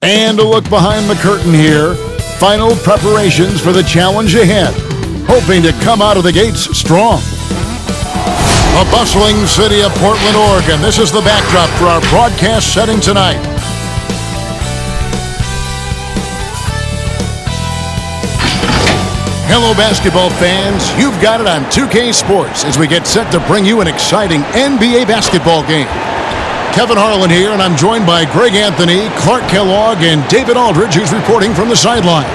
And a look behind the curtain here. Final preparations for the challenge ahead. Hoping to come out of the gates strong. The bustling city of Portland, Oregon. This is the backdrop for our broadcast setting tonight. Hello, basketball fans. You've got it on 2K Sports as we get set to bring you an exciting NBA basketball game. Kevin Harlan here, and I'm joined by Greg Anthony, Clark Kellogg, and David Aldridge, who's reporting from the sidelines.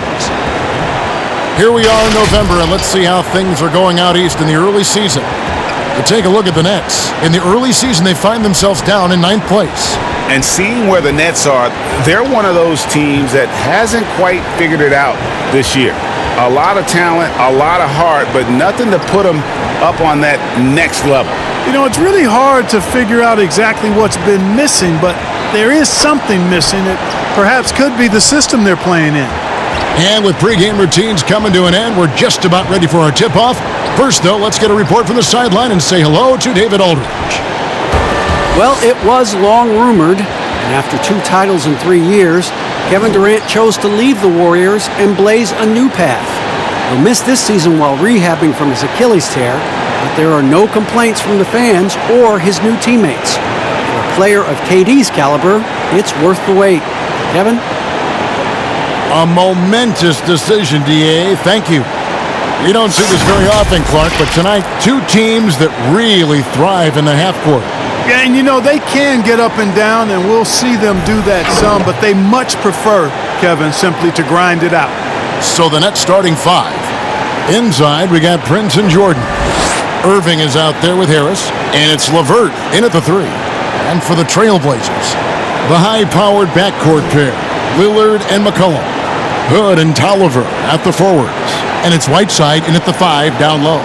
Here we are in November, and let's see how things are going out east in the early season. To take a look at the Nets. In the early season, they find themselves down in 9th place. And seeing where the Nets are, they're one of those teams that hasn't quite figured it out this year. A lot of talent, a lot of heart, but nothing to put them up on that next level. You know, it's really hard to figure out exactly what's been missing, but there is something missing that perhaps could be the system they're playing in. And with pregame routines coming to an end, we're just about ready for our tip-off. First, though, let's get a report from the sideline and say hello to David Aldridge. Well, it was long rumored, and after 2 titles in 3 years, Kevin Durant chose to leave the Warriors and blaze a new path. He'll miss this season while rehabbing from his Achilles tear, but there are no complaints from the fans or his new teammates. For a player of KD's caliber, it's worth the wait. Kevin? A momentous decision, DA. Thank you. You don't see this very often, Clark, but tonight, 2 teams that really thrive in the half court. Yeah, and you know, they can get up and down, and we'll see them do that some, but they much prefer, Kevin, simply to grind it out. So the Nets starting 5. Inside, we got Prince and Jordan. Irving is out there with Harris, and it's LeVert in at the 3. And for the Trailblazers, the high-powered backcourt pair, Lillard and McCollum. Hood and Tolliver at the forwards. And it's Whiteside in at the 5 down low.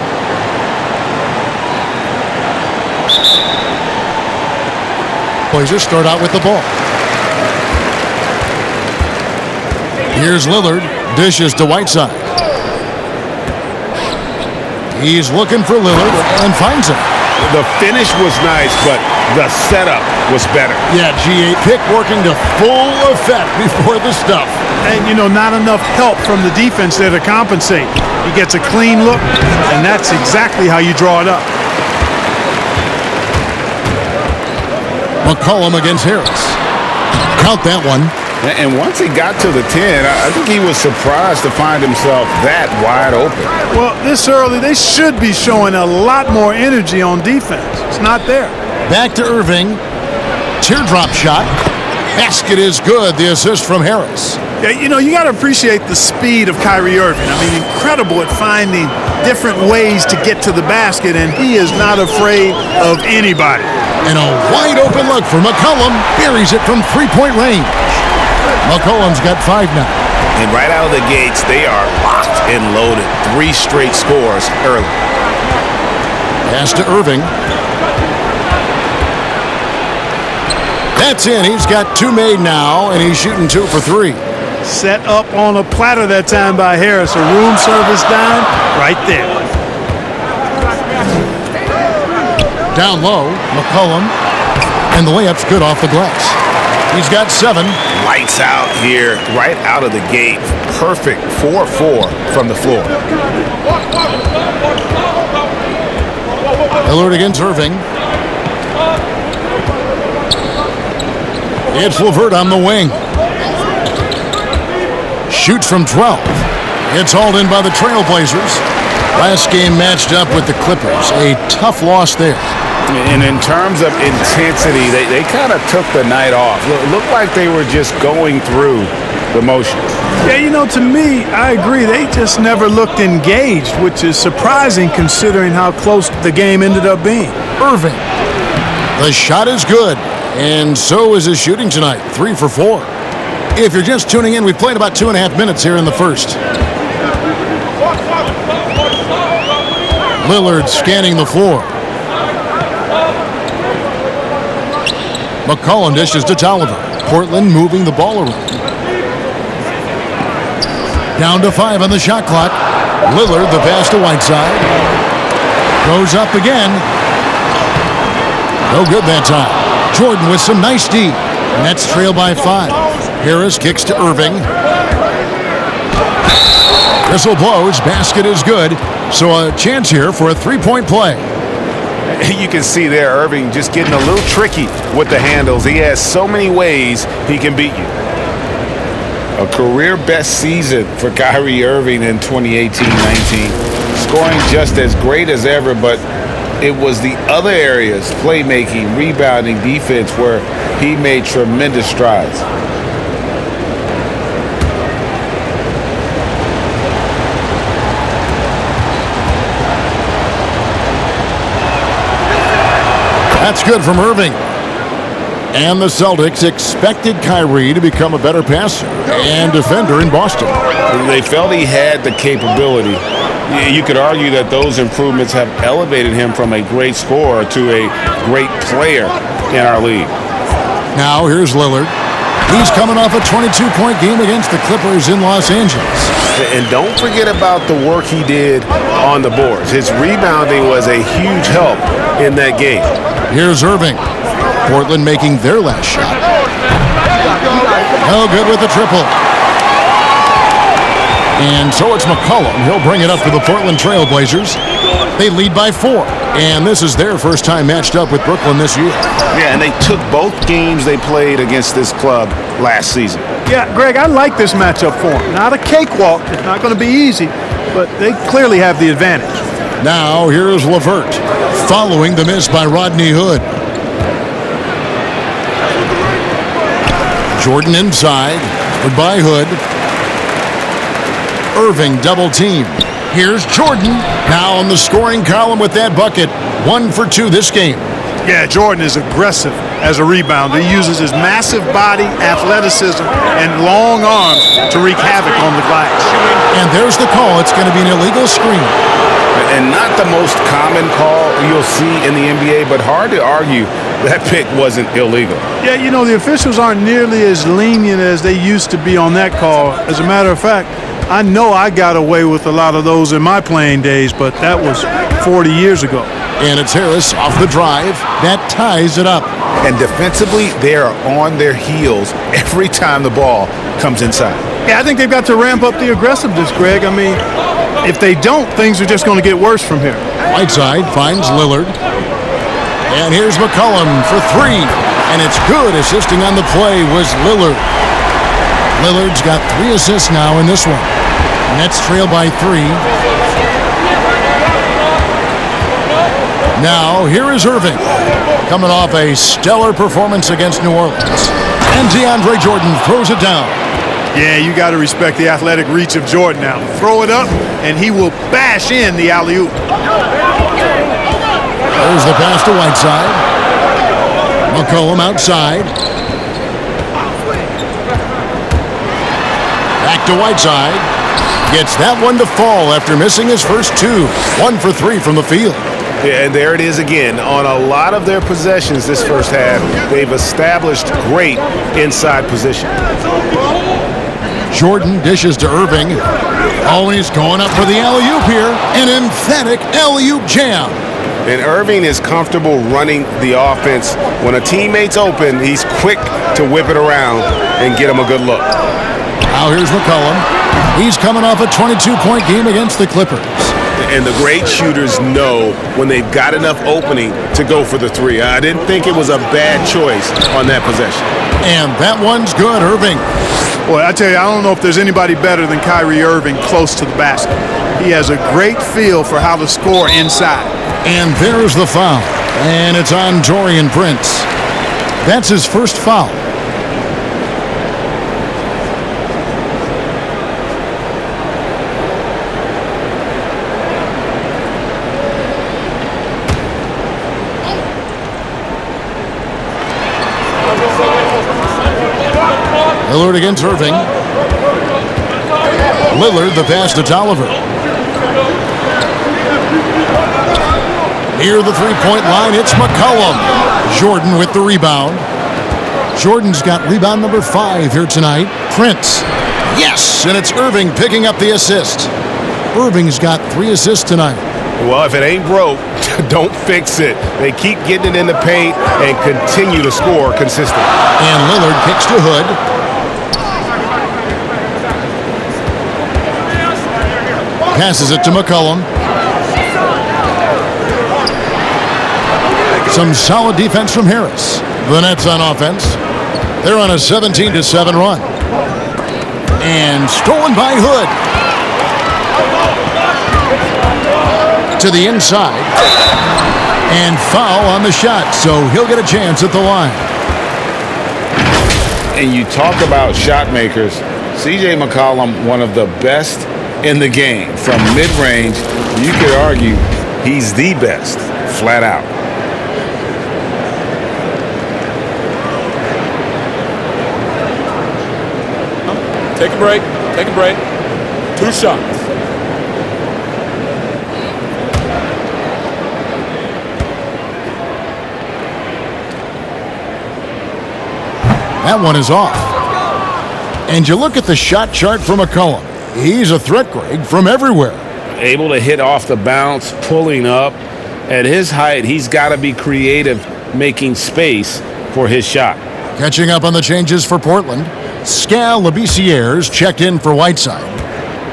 Blazers start out with the ball. Here's Lillard. Dishes to Whiteside. He's looking for Lillard and finds him. The finish was nice, but the setup was better. Yeah, GA pick working to full effect before the stuff. And, you know, not enough help from the defense there to compensate. He gets a clean look, and that's exactly how you draw it up. McCollum against Harris. Count that one. And once he got to the 10, I think he was surprised to find himself that wide open. Well, this early, they should be showing a lot more energy on defense. It's not there. Back to Irving. Teardrop shot. Basket is good. The assist from Harris. Yeah, you know, you got to appreciate the speed of Kyrie Irving. I mean, incredible at finding different ways to get to the basket, and he is not afraid of anybody. And a wide open look for McCollum. Buries it from 3-point range. McCollum's got 5 now. And right out of the gates, they are locked and loaded. 3 straight scores early. Pass to Irving. That's in. He's got 2 made now, and he's shooting 2 for 3. Set up on a platter that time by Harris. A room service dime right there. Down low, McCollum. And the layup's good off the glass. He's got 7. Lights out here, right out of the gate. Perfect 4-4 from the floor. Lillard against Irving. It's LeVert on the wing. Shoots from 12. It's hauled in by the Trailblazers. Last game matched up with the Clippers. A tough loss there. And in terms of intensity, they kind of took the night off. Looked like they were just going through the motions. Yeah, you know, to me, I agree. They just never looked engaged, which is surprising considering how close the game ended up being. Irving. The shot is good, and so is his shooting tonight. 3 for 4. If you're just tuning in, we've played about 2.5 minutes here in the first. Lillard scanning the floor. McCollum dishes to Tolliver. Portland moving the ball around. Down to 5 on the shot clock. Lillard, the pass to Whiteside. Goes up again. No good that time. Jordan with some nice D. Nets trail by 5. Harris kicks to Irving. Whistle blows. Basket is good. So a chance here for a three-point play. You can see there Irving just getting a little tricky with the handles. He has so many ways he can beat you. A career best season for Kyrie Irving in 2018-19. Scoring just as great as ever, but it was the other areas, playmaking, rebounding, defense, where he made tremendous strides. That's good from Irving. And the Celtics expected Kyrie to become a better passer and defender in Boston. They felt he had the capability. You could argue that those improvements have elevated him from a great scorer to a great player in our league. Now here's Lillard. He's coming off a 22-point game against the Clippers in Los Angeles. And don't forget about the work he did on the boards. His rebounding was a huge help in that game. Here's Irving. Portland making their last shot. No good with the triple. And so it's McCollum. He'll bring it up for the Portland Trailblazers. They lead by 4. And this is their first time matched up with Brooklyn this year. Yeah, and they took both games they played against this club last season. Yeah, Greg, I like this matchup for them. Not a cakewalk. It's not going to be easy, but they clearly have the advantage. Now here's LeVert, following the miss by Rodney Hood. Jordan inside, by Hood. Irving double team. Here's Jordan, now on the scoring column with that bucket. 1 for 2 this game. Yeah, Jordan is aggressive as a rebounder. He uses his massive body, athleticism, and long arms to wreak havoc on the glass. And there's the call. It's going to be an illegal screen. And not the most common call you'll see in the NBA, but hard to argue that pick wasn't illegal. Yeah, you know, the officials aren't nearly as lenient as they used to be on that call. As a matter of fact, I know I got away with a lot of those in my playing days, but that was 40 years ago. And it's Harris off the drive. That ties it up. And defensively, they are on their heels every time the ball comes inside. Yeah, I think they've got to ramp up the aggressiveness, Greg. I mean, if they don't, things are just going to get worse from here. Whiteside finds Lillard. And here's McCollum for 3. And it's good. Assisting on the play was Lillard. Lillard's got 3 assists now in this one. Nets trail by 3. Now, here is Irving, coming off a stellar performance against New Orleans. And DeAndre Jordan throws it down. Yeah, you got to respect the athletic reach of Jordan now. Throw it up, and he will bash in the alley-oop. There's the pass to Whiteside. McCollum outside. Back to Whiteside. Gets that one to fall after missing his first 2. 1 for 3 from the field. Yeah, and there it is again. On a lot of their possessions this first half, they've established great inside position. Jordan dishes to Irving. Oh, he's going up for the alley-oop here. An emphatic alley-oop jam. And Irving is comfortable running the offense. When a teammate's open, he's quick to whip it around and get him a good look. Now here's McCollum. He's coming off a 22-point game against the Clippers. And the great shooters know when they've got enough opening to go for the 3. I didn't think it was a bad choice on that possession. And that one's good, Irving. Boy, I tell you, I don't know if there's anybody better than Kyrie Irving close to the basket. He has a great feel for how to score inside. And there's the foul. And it's on Taurean Prince. That's his first foul. Lillard against Irving. Lillard, the pass to Tolliver. Near the three-point line, it's McCollum. Jordan with the rebound. Jordan's got rebound number 5 here tonight. Prince. Yes, and it's Irving picking up the assist. Irving's got 3 assists tonight. Well, if it ain't broke, don't fix it. They keep getting it in the paint and continue to score consistently. And Lillard kicks to Hood. Passes it to McCollum. Some solid defense from Harris. The Nets on offense. They're on a 17-7 run. And stolen by Hood. To the inside. And foul on the shot, so he'll get a chance at the line. And you talk about shot makers. C.J. McCollum, one of the best in the game. From mid-range, you could argue he's the best, flat out. Take a break. Take a break. 2 shots. That one is off. And you look at the shot chart for McCollum. He's a threat, Greg, from everywhere. Able to hit off the bounce, pulling up. At his height, he's got to be creative, making space for his shot. Catching up on the changes for Portland. Scal Labissière's checked in for Whiteside.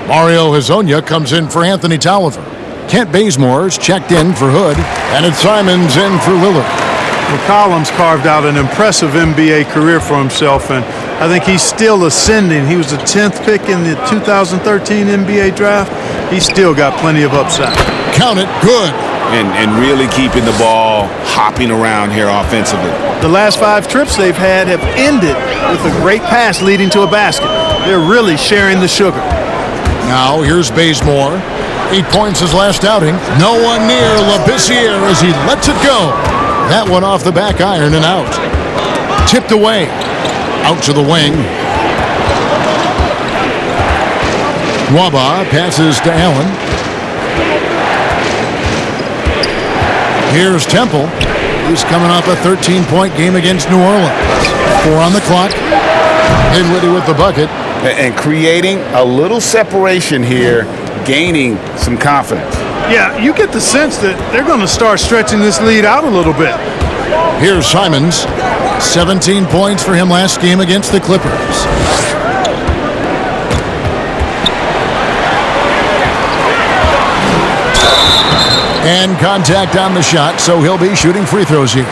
Mario Hezonja comes in for Anthony Tolliver. Kent Bazemore's checked in for Hood. And it's Simons in for Lillard. McCollum's carved out an impressive NBA career for himself, and I think he's still ascending. He was the 10th pick in the 2013 NBA draft. He's still got plenty of upside. Count it, good. And really keeping the ball hopping around here offensively. The last 5 trips they've had have ended with a great pass leading to a basket. They're really sharing the sugar. Now here's Bazemore. 8 points his last outing. No one near Labissière as he lets it go. That one off the back iron and out. Tipped away. Out to the wing. Nwaba passes to Allen. Here's Temple. He's coming off a 13-point game against New Orleans. 4 on the clock. Dinwiddie with the bucket. And creating a little separation here, gaining some confidence. Yeah, you get the sense that they're going to start stretching this lead out a little bit. Here's Simons. 17 points for him last game against the Clippers. And contact on the shot, so he'll be shooting free throws here.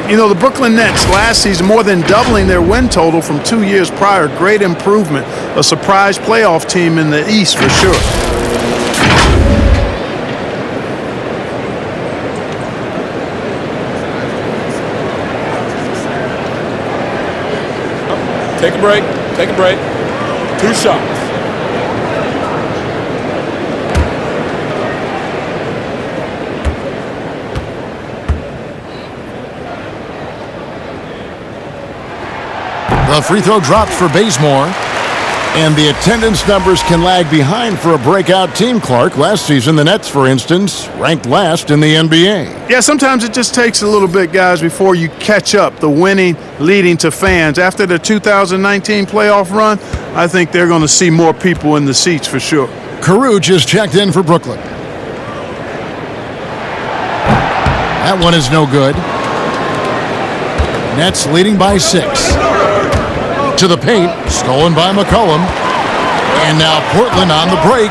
You know, the Brooklyn Nets last season, more than doubling their win total from 2 years prior. Great improvement. A surprise playoff team in the East for sure. Take a break. Take a break. 2 shots. The free throw drops for Bazemore. And the attendance numbers can lag behind for a breakout team, Clark. Last season, the Nets, for instance, ranked last in the NBA. Yeah, sometimes it just takes a little bit, guys, before you catch up. The winning leading to fans. After the 2019 playoff run, I think they're going to see more people in the seats for sure. Caruge is checked in for Brooklyn. That one is no good. Nets leading by 6. To the paint, stolen by McCollum. And now Portland on the break.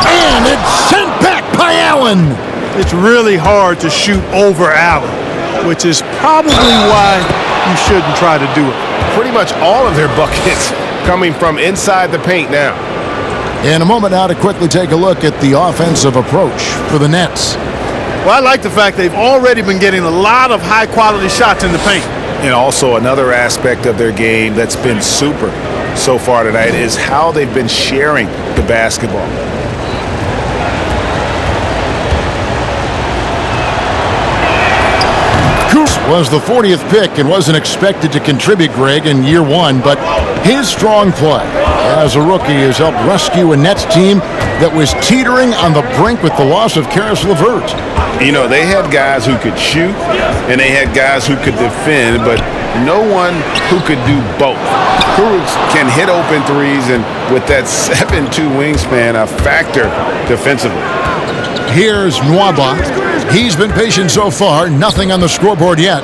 And it's sent back by Allen. It's really hard to shoot over Allen, which is probably why you shouldn't try to do it. Pretty much all of their buckets coming from inside the paint now. In a moment now to quickly take a look at the offensive approach for the Nets. Well, I like the fact they've already been getting a lot of high-quality shots in the paint. And also another aspect of their game that's been super so far tonight is how they've been sharing the basketball. Was the 40th pick and wasn't expected to contribute, Greg, in year 1, but his strong play as a rookie has helped rescue a Nets team that was teetering on the brink with the loss of Karis LeVert. You know, they had guys who could shoot and they had guys who could defend, but no one who could do both. Kuruc can hit open threes, and with that 7'2" wingspan, a factor defensively. Here's Nwaba. He's been patient so far. Nothing on the scoreboard yet.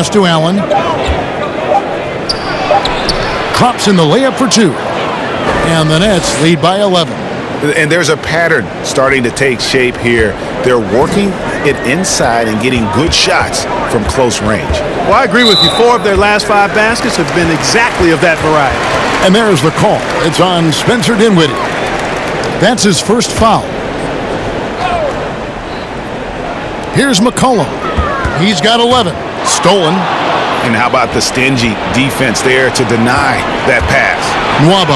Pass to Allen. Drops in the layup for 2. And the Nets lead by 11. And there's a pattern starting to take shape here. They're working it inside and getting good shots from close range. Well, I agree with you. 4 of their last 5 baskets have been exactly of that variety. And there's the call. It's on Spencer Dinwiddie. That's his first foul. Here's McCollum. He's got 11. Stolen. And how about the stingy defense there to deny that pass? Nwaba.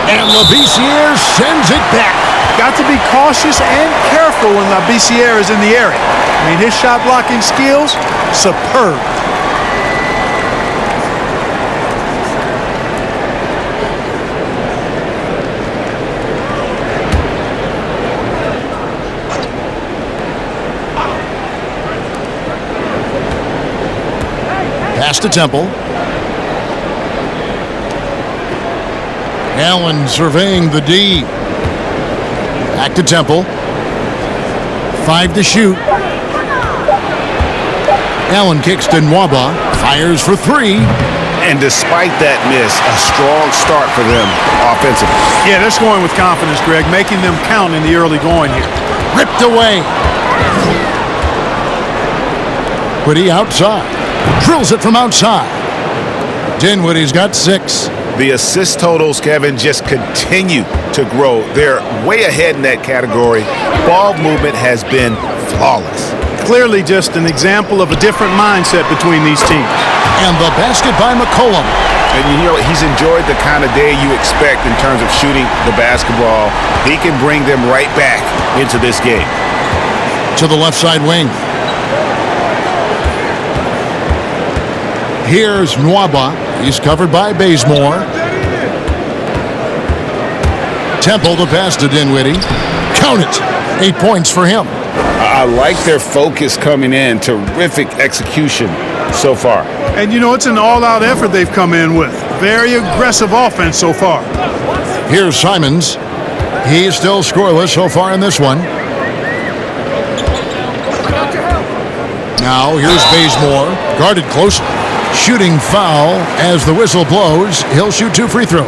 And Labissiere sends it back. Got to be cautious and careful when Labissiere is in the area. I mean, his shot blocking skills, superb. Pass to Temple. Allen surveying the D. Back to Temple. 5 to shoot. Allen kicks to Nwaba. Fires for 3. And despite that miss, a strong start for them offensively. Yeah, they're scoring with confidence, Greg, making them count in the early going here. Ripped away. Dinwiddie outside. Drills it from outside. Dinwiddie's got 6. The assist totals, Kevin, just continue to grow. They're way ahead in that category. Ball movement has been flawless. Clearly just an example of a different mindset between these teams. And the basket by McCollum. And you know, he's enjoyed the kind of day you expect in terms of shooting the basketball. He can bring them right back into this game. To the left side wing. Here's Nwaba. He's covered by Bazemore. Temple the pass to Dinwiddie. Count it. 8 points for him. I like their focus coming in. Terrific execution so far. And you know, it's an all-out effort they've come in with. Very aggressive offense so far. Here's Simons. He's still scoreless so far in this one. Now here's Bazemore. Guarded closely. Shooting foul as the whistle blows. He'll shoot 2 free throws.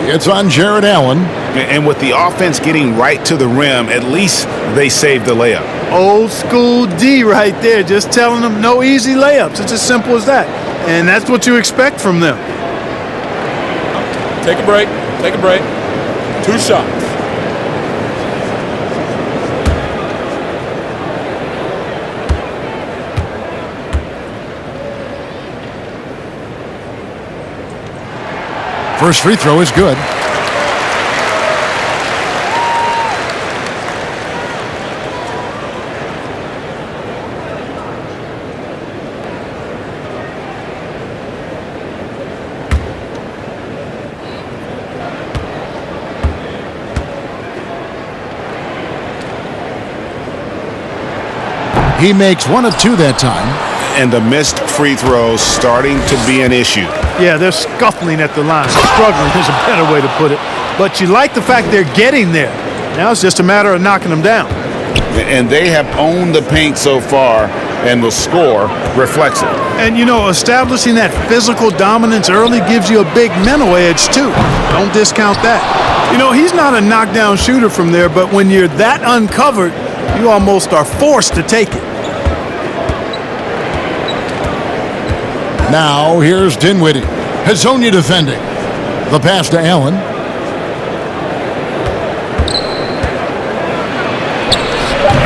It's on Jared Allen. And with the offense getting right to the rim, at least they saved the layup. Old school D right there, just telling them no easy layups. It's as simple as that. And that's what you expect from them. Take a break. Take a break. 2 shots. First free throw is good. He makes 1 of 2 that time. And the missed free throws starting to be an issue. Yeah, they're scuffling at the line. Struggling is a better way to put it. But you like the fact they're getting there. Now it's just a matter of knocking them down. And they have owned the paint so far, and the score reflects it. And, you know, establishing that physical dominance early gives you a big mental edge, too. Don't discount that. You know, he's not a knockdown shooter from there, but when you're that uncovered, you almost are forced to take it. Now here's Dinwiddie. Hazonia defending. The pass to Allen.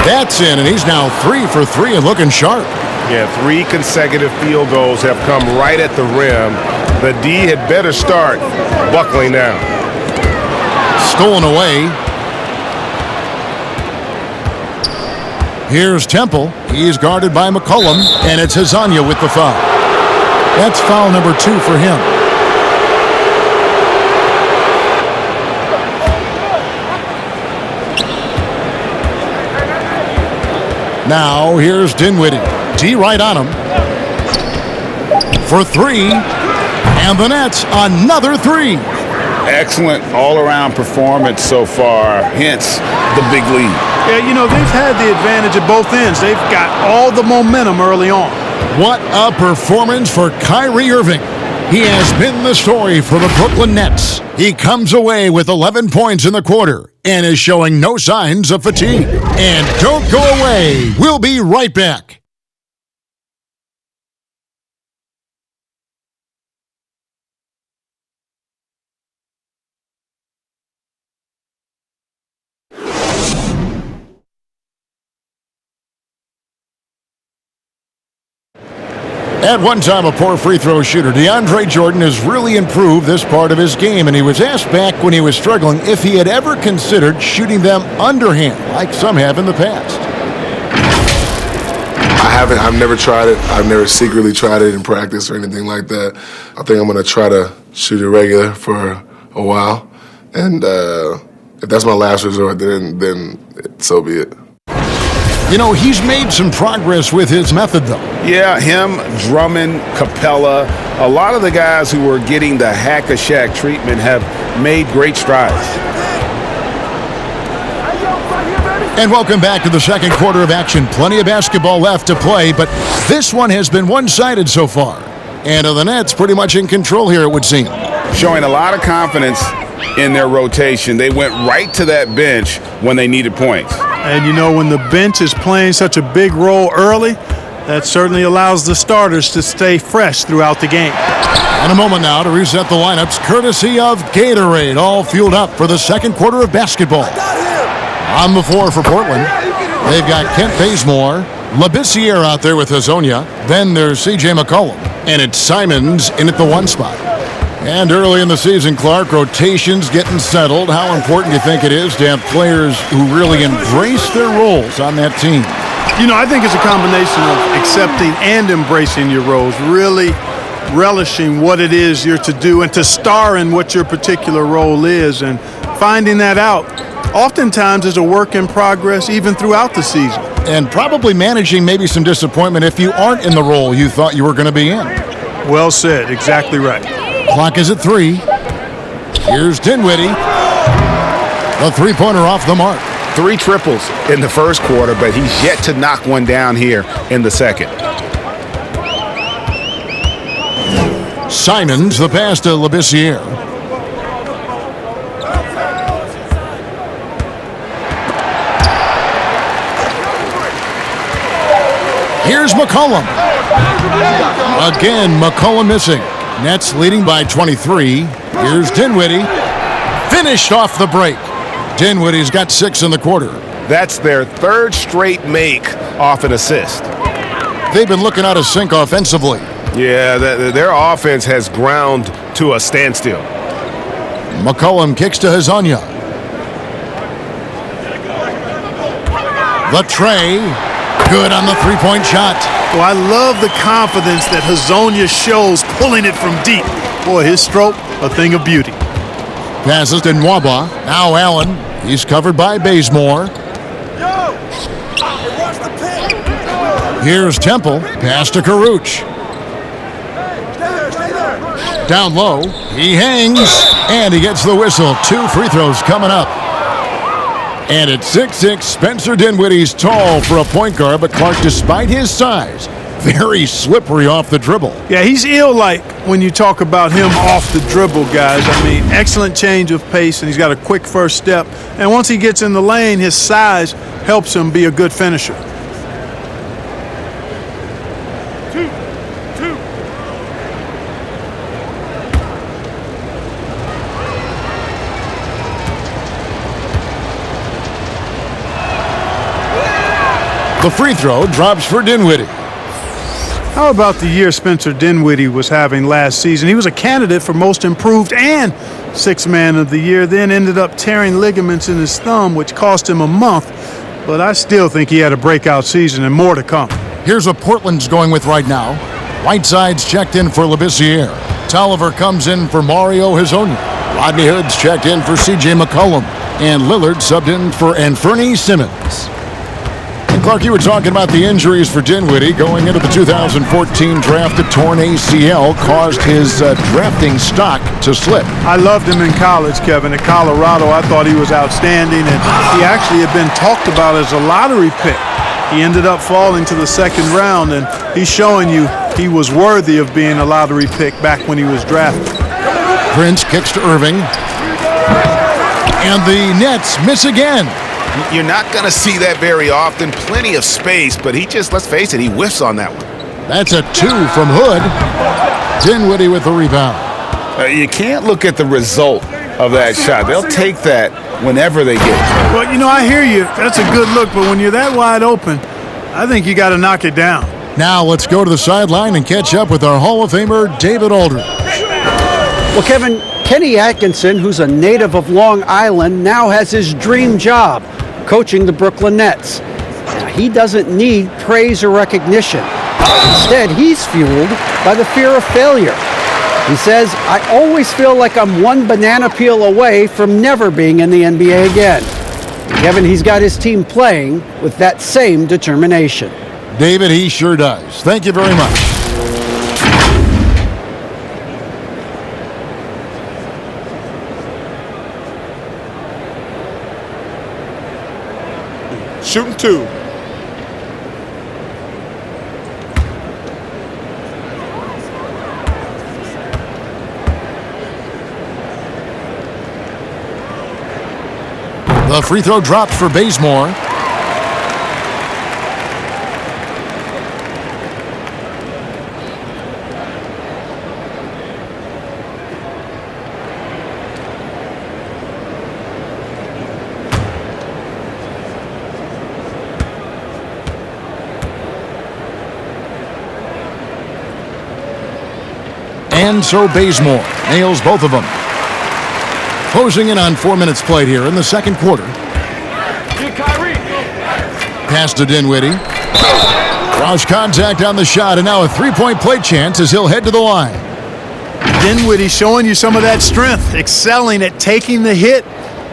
That's in, and he's now 3 for 3 and looking sharp. Yeah, 3 consecutive field goals have come right at the rim. The D had better start buckling down. Stolen away. Here's Temple. He's guarded by McCollum, and it's Hazonia with the foul. That's foul number 2 for him. Now here's Dinwiddie. D right on him. For 3. And the Nets another 3. Excellent all-around performance so far, hence the big lead. Yeah, you know, they've had the advantage at both ends. They've got all the momentum early on. What a performance for Kyrie Irving. He has been the story for the Brooklyn Nets. He comes away with 11 points in the quarter and is showing no signs of fatigue. And don't go away. We'll be right back. At one time, a poor free throw shooter, DeAndre Jordan has really improved this part of his game, and he was asked back when he was struggling if he had ever considered shooting them underhand, like some have in the past. I haven't. I've never tried it. I've never secretly tried it in practice or anything like that. I think I'm going to try to shoot it regular for a while, and if that's my last resort, then so be it. You know, he's made some progress with his method, though. Yeah, him, Drummond, Capella, a lot of the guys who were getting the hack-a-shack treatment have made great strides. And welcome back to the second quarter of action. Plenty of basketball left to play, but this one has been one-sided so far. And the Nets pretty much in control here, it would seem. Showing a lot of confidence in their rotation. They went right to that bench when they needed points. And, you know, when the bench is playing such a big role early, that certainly allows the starters to stay fresh throughout the game. And a moment now to reset the lineups, courtesy of Gatorade, all fueled up for the second quarter of basketball. On the floor for Portland, they've got Kent Bazemore, Labissiere out there with Hazonia. Then there's C.J. McCollum, and it's Simons in at the one spot. And early in the season, Clark, rotations getting settled. How important do you think it is to have players who really embrace their roles on that team? You know, I think it's a combination of accepting and embracing your roles, really relishing what it is you're to do and to star in what your particular role is, and finding that out oftentimes is a work in progress even throughout the season. And probably managing maybe some disappointment if you aren't in the role you thought you were going to be in. Well said. Exactly right. Clock is at 3. Here's Dinwiddie. The three-pointer off the mark. 3 triples in the first quarter, but he's yet to knock one down here in the second. Simons, the pass to Labissiere. Here's McCollum. Again, McCollum missing. Nets leading by 23. Here's Dinwiddie. Finished off the break. Dinwiddie's got 6 in the quarter. That's their third straight make off an assist. They've been looking out of sync offensively. Yeah, their offense has ground to a standstill. McCollum kicks to Hazonia. The tray. Good on the three-point shot. Well, I love the confidence that Hazonia shows pulling it from deep. Boy, his stroke, a thing of beauty. Passes to Nwaba. Now Allen. He's covered by Bazemore. Here's Temple. Pass to Karuch. Down low. He hangs. And he gets the whistle. 2 free throws coming up. And at 6'6", Spencer Dinwiddie's tall for a point guard, but Clark, despite his size, very slippery off the dribble. Yeah, he's ill-like when you talk about him off the dribble, guys. I mean, excellent change of pace, and he's got a quick first step. And once he gets in the lane, his size helps him be a good finisher. The free throw drops for Dinwiddie. How about the year Spencer Dinwiddie was having last season? He was a candidate for most improved and sixth man of the year, then ended up tearing ligaments in his thumb, which cost him a month. But I still think he had a breakout season and more to come. Here's what Portland's going with right now. Whiteside's checked in for Labissiere. Tolliver comes in for Mario Hazonia. Rodney Hood's checked in for C.J. McCollum. And Lillard subbed in for Anfernee Simmons. Clark, you were talking about the injuries for Dinwiddie going into the 2014 draft. A torn ACL caused his drafting stock to slip. I loved him in college, Kevin. At Colorado, I thought he was outstanding, and he actually had been talked about as a lottery pick. He ended up falling to the second round, and he's showing you he was worthy of being a lottery pick back when he was drafted. Prince kicks to Irving. And the Nets miss again. You're not going to see that very often. Plenty of space, but he just, let's face it, he whiffs on that one. That's a 2 from Hood. Dinwiddie with the rebound. You can't look at the result of that shot. They'll take that whenever they get it. Well, you know, I hear you. That's a good look, but when you're that wide open, I think you got to knock it down. Now let's go to the sideline and catch up with our Hall of Famer, David Aldridge. Well, Kevin, Kenny Atkinson, who's a native of Long Island, now has his dream job, coaching the Brooklyn Nets. Now, he doesn't need praise or recognition. Instead, he's fueled by the fear of failure. He says, I always feel like I'm one banana peel away from never being in the NBA again. Kevin, he's got his team playing with that same determination. David, he sure does. Thank you very much. Shooting 2. The free throw drops for Bazemore. And so Bazemore nails both of them. Closing in on 4 minutes played here in the second quarter. Pass to Dinwiddie. Draws contact on the shot, and now a three-point play chance as he'll head to the line. Dinwiddie showing you some of that strength, excelling at taking the hit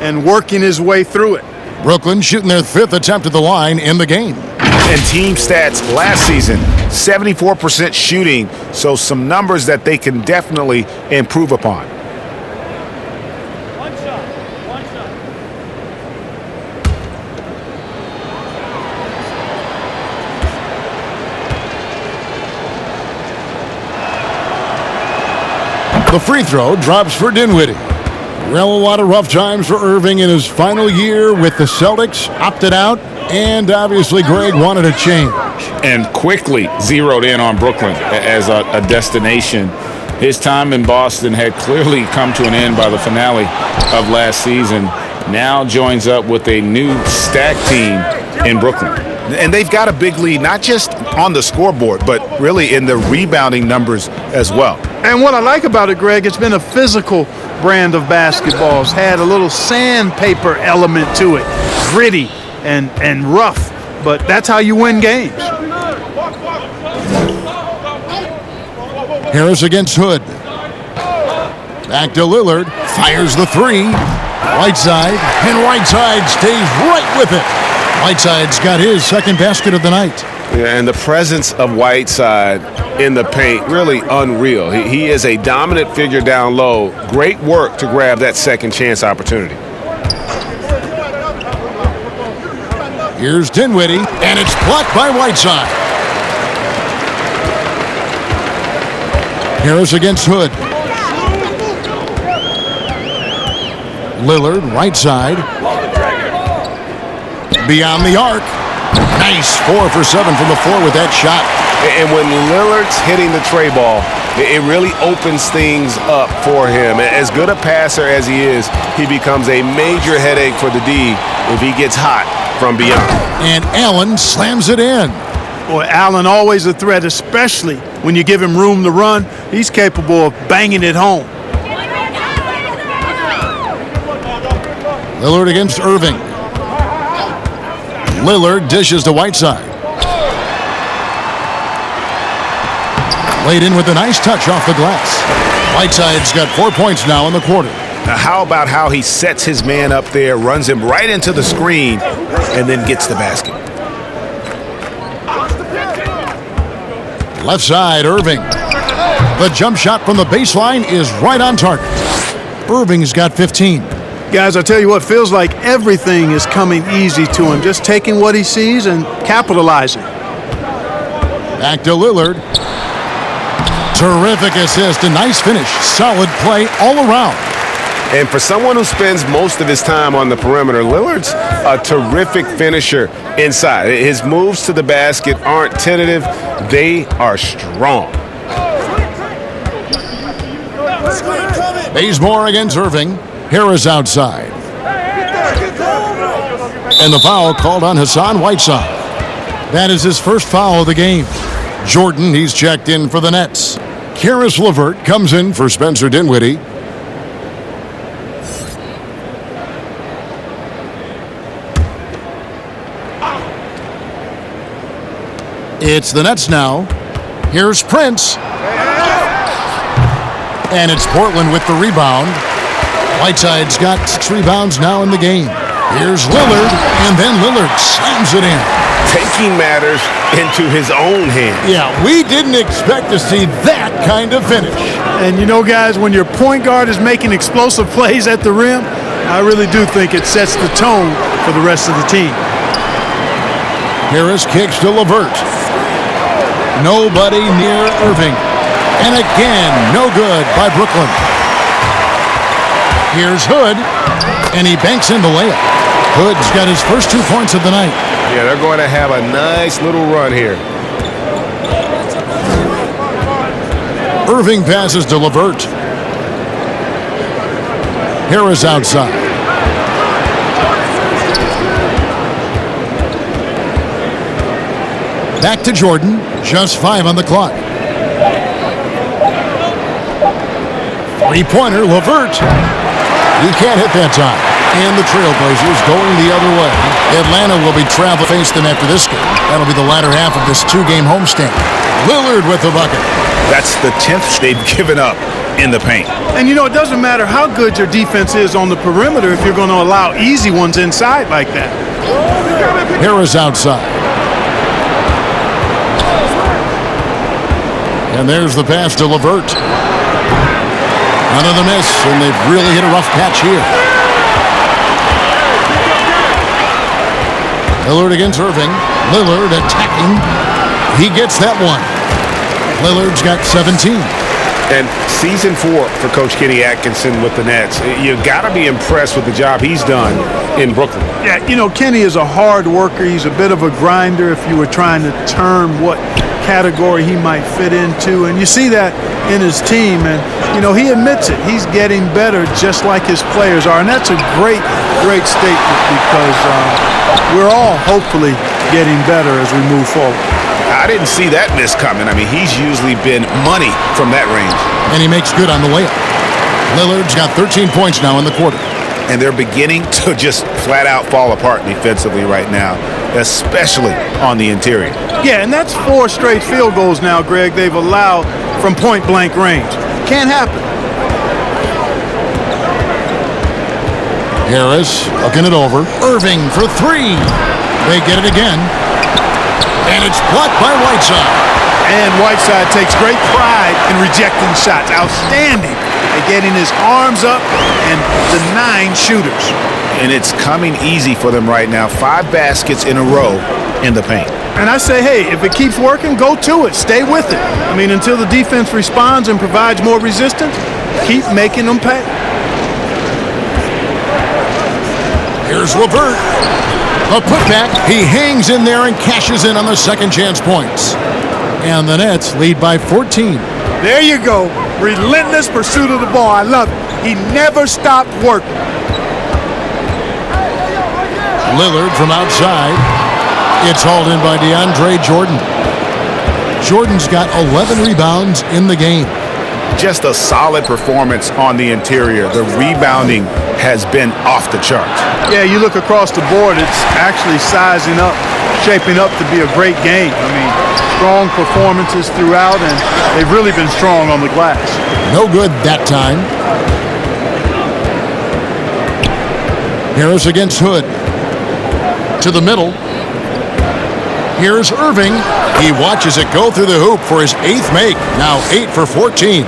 and working his way through it. Brooklyn shooting their 5th attempt at the line in the game. And team stats last season, 74% shooting, so some numbers that they can definitely improve upon. The free throw drops for Dinwiddie. Well, a lot of rough times for Irving in his final year with the Celtics. Opted out, and obviously Greg wanted a change. And quickly zeroed in on Brooklyn as a destination. His time in Boston had clearly come to an end by the finale of last season. Now joins up with a new stacked team in Brooklyn. And they've got a big lead, not just on the scoreboard, but really in the rebounding numbers as well. And what I like about it, Greg, it's been a physical brand of basketball. It's had a little sandpaper element to it, gritty and rough, but that's how you win games. Harris against Hood. Back to Lillard, fires the three. Whiteside, and Whiteside stays right with it. Whiteside's got his second basket of the night. Yeah, and the presence of Whiteside in the paint, really unreal. He is a dominant figure down low. Great work to grab that second chance opportunity. Here's Dinwiddie, and it's blocked by Whiteside. Harris against Hood. Lillard, right side. Beyond the arc. Nice 4 for 7 from the floor with that shot. And when Lillard's hitting the tray ball, it really opens things up for him. As good a passer as he is, he becomes a major headache for the D if he gets hot from beyond. And Allen slams it in. Boy, Allen always a threat, especially when you give him room to run. He's capable of banging it home. Lillard against Irving. Lillard dishes to Whiteside. Laid in with a nice touch off the glass. Whiteside's got 4 points now in the quarter. Now, how about how he sets his man up there, runs him right into the screen, and then gets the basket. Left side, Irving. The jump shot from the baseline is right on target. Irving's got 15. Guys, I tell you what, feels like everything is coming easy to him. Just taking what he sees and capitalizing. Back to Lillard. Terrific assist, a nice finish. Solid play all around. And for someone who spends most of his time on the perimeter, Lillard's a terrific finisher inside. His moves to the basket aren't tentative. They are strong. Bazemore against Irving. Harris outside. And the foul called on Hassan Whiteside. That is his first foul of the game. Jordan, he's checked in for the Nets. Karis LeVert comes in for Spencer Dinwiddie. It's the Nets now. Here's Prince. And it's Portland with the rebound. Whiteside's got 6 rebounds now in the game. Here's Lillard, and then Lillard slams it in. Taking matters into his own hands. Yeah, we didn't expect to see that kind of finish. And you know, guys, when your point guard is making explosive plays at the rim, I really do think it sets the tone for the rest of the team. Harris kicks to LeVert. Nobody near Irving. And again, no good by Brooklyn. Here's Hood, and he banks in the layup. Hood's got his first 2 points of the night. Yeah, they're going to have a nice little run here. Irving passes to LeVert. Harris outside. Back to Jordan. Just 5 on the clock. 3-pointer, LeVert. He can't hit that time. And the Trailblazers going the other way. Atlanta will be travel face them after this game. That'll be the latter half of this 2-game homestand. Lillard with the bucket. That's the 10th they've given up in the paint. And you know, it doesn't matter how good your defense is on the perimeter if you're going to allow easy ones inside like that. Harris outside. And there's the pass to LeVert. Another miss, and they've really hit a rough patch here. Lillard against Irving. Lillard attacking. He gets that one. Lillard's got 17. And season 4 for Coach Kenny Atkinson with the Nets. You've got to be impressed with the job he's done in Brooklyn. Yeah, you know, Kenny is a hard worker. He's a bit of a grinder if you were trying to term what category he might fit into. And you see that in his team. And, you know, he admits it. He's getting better just like his players are. And that's a great, great statement because we're all hopefully getting better as we move forward. I didn't see that miss coming. I mean, he's usually been money from that range. And he makes good on the layup. Lillard's got 13 points now in the quarter. And they're beginning to just flat out fall apart defensively right now, especially on the interior. Yeah, and that's 4 straight field goals now, Greg, they've allowed from point-blank range. Can't happen. Harris looking it over. Irving for 3. They get it again. And it's blocked by Whiteside. And Whiteside takes great pride in rejecting shots. Outstanding at getting his arms up and denying shooters. And it's coming easy for them right now. 5 baskets in a row in the paint. And I say, hey, if it keeps working, go to it. Stay with it. I mean, until the defense responds and provides more resistance, keep making them pay. Here's LeVert. A putback. He hangs in there and cashes in on the second chance points. And the Nets lead by 14. There you go. Relentless pursuit of the ball. I love it. He never stopped working. Lillard from outside. It's hauled in by DeAndre Jordan. Jordan's got 11 rebounds in the game. Just a solid performance on the interior. The rebounding has been off the charts. Yeah, you look across the board, it's actually sizing up, shaping up to be a great game. I mean, strong performances throughout, and they've really been strong on the glass. No good that time. Harris against Hood. To the middle. Here's Irving. He watches it go through the hoop for his 8th make. Now 8 for 14.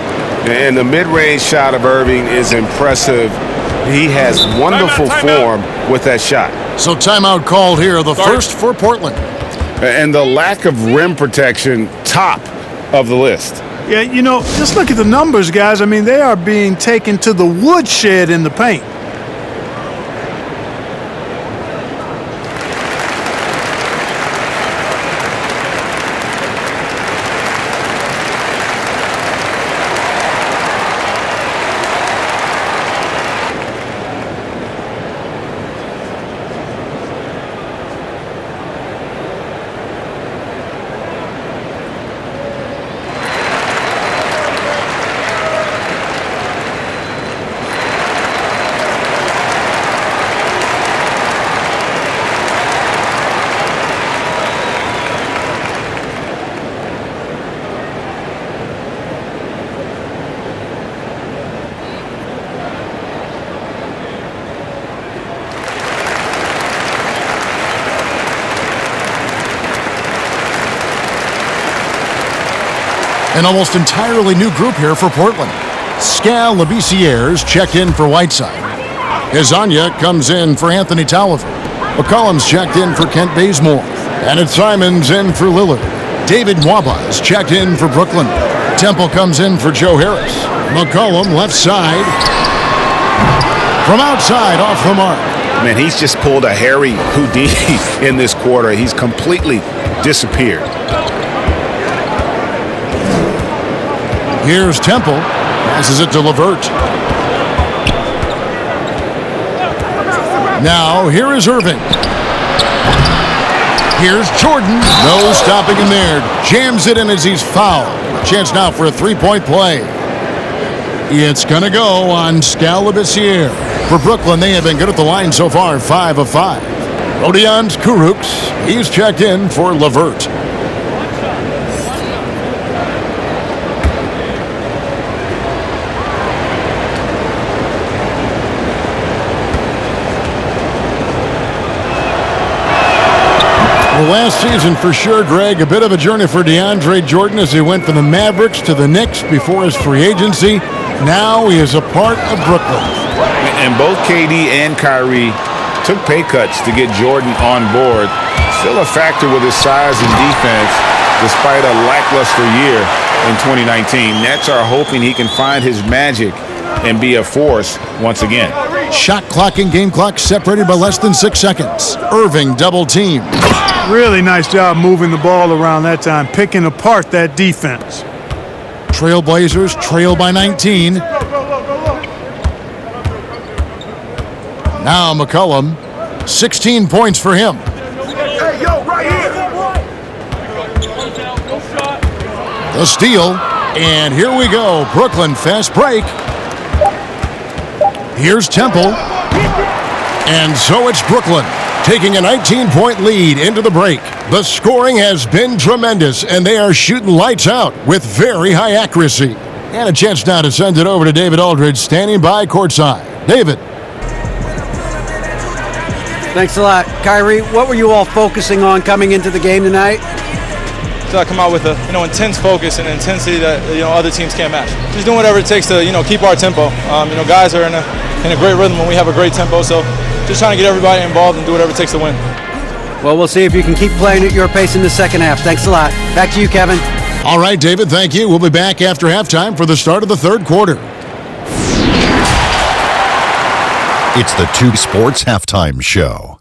And the mid-range shot of Irving is impressive He has wonderful form with that shot. So timeout called here, the first for Portland. And the lack of rim protection, top of the list. Yeah, you know, just look at the numbers, guys. I mean, they are being taken to the woodshed in the paint. An almost entirely new group here for Portland. Scal Labissière's checked in for Whiteside. Hezonja comes in for Anthony Tolliver. McCollum's checked in for Kent Bazemore. And it's Simons in for Lillard. David Waba's checked in for Brooklyn. Temple comes in for Joe Harris. McCollum left side. From outside, off the mark. Man, he's just pulled a Harry Houdini in this quarter. He's completely disappeared. Here's Temple. Passes it to LeVert. Now, here is Irving. Here's Jordan. No stopping him there. Jams it in as he's fouled. Chance now for a three-point play. It's going to go on Scal Labissière. For Brooklyn, they have been good at the line so far, 5 of 5. Rodions Kurucs, he's checked in for LeVert. Well, last season, for sure, Greg, a bit of a journey for DeAndre Jordan as he went from the Mavericks to the Knicks before his free agency. Now he is a part of Brooklyn. And both KD and Kyrie took pay cuts to get Jordan on board. Still a factor with his size and defense despite a lackluster year in 2019. Nets are hoping he can find his magic and be a force once again. Shot clock and game clock separated by less than 6 seconds. Irving double team. Really nice job moving the ball around that time, picking apart that defense. Trailblazers trail by 19. Now McCollum, 16 points for him. Hey, yo, right here. The steal, and here we go. Brooklyn fast break. Here's Temple. And so it's Brooklyn taking a 19-point lead into the break. The scoring has been tremendous, and they are shooting lights out with very high accuracy. And a chance now to send it over to David Aldridge, standing by courtside. David. Thanks a lot. Kyrie, what were you all focusing on coming into the game tonight? So I come out with a intense focus and intensity that other teams can't match. Just doing whatever it takes to keep our tempo. Guys are in a great rhythm when we have a great tempo. So just trying to get everybody involved and do whatever it takes to win. Well, we'll see if you can keep playing at your pace in the second half. Thanks a lot. Back to you, Kevin. All right, David, thank you. We'll be back after halftime for the start of the third quarter. It's the 2 Sports Halftime Show.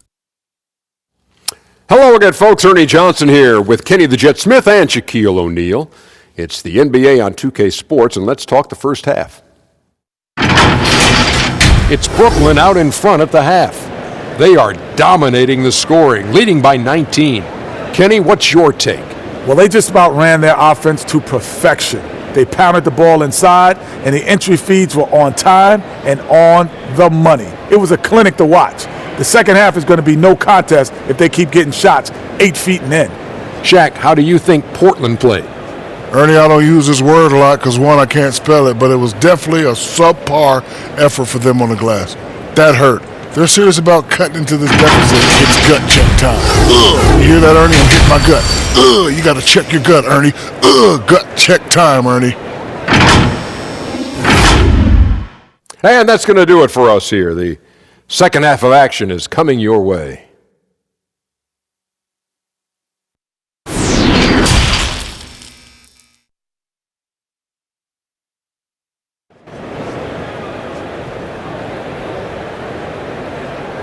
Hello again, folks. Ernie Johnson here with Kenny the Jet Smith and Shaquille O'Neal. It's the NBA on 2K Sports, and let's talk the first half. It's Brooklyn out in front at the half. They are dominating the scoring, leading by 19. Kenny, what's your take? Well, they just about ran their offense to perfection. They pounded the ball inside, and the entry feeds were on time and on the money. It was a clinic to watch. The second half is going to be no contest if they keep getting shots 8 feet and in. Shaq, how do you think Portland played? Ernie, I don't use this word a lot because, one, I can't spell it, but it was definitely a subpar effort for them on the glass. That hurt. They're serious about cutting into this deficit. It's gut check time. You hear that, Ernie? I'm hitting my gut. You got to check your gut, Ernie. Gut check time, Ernie. And that's going to do it for us here. The second half of action is coming your way.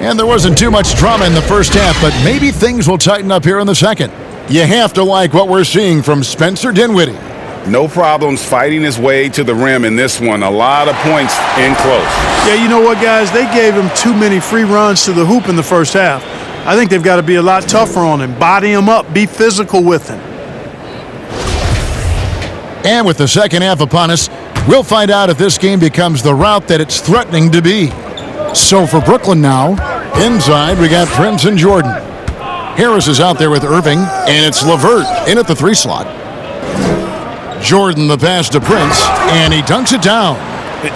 And there wasn't too much drama in the first half, but maybe things will tighten up here in the second. You have to like what we're seeing from Spencer Dinwiddie. No problems fighting his way to the rim in this one. A lot of points in close. Yeah, you know what, guys? They gave him too many free runs to the hoop in the first half. I think they've got to be a lot tougher on him. Body him up. Be physical with him. And with the second half upon us, we'll find out if this game becomes the route that it's threatening to be. So for Brooklyn now, inside we got Prince and Jordan. Harris is out there with Irving, and it's LeVert in at the 3 slot. Jordan the pass to Prince, and he dunks it down.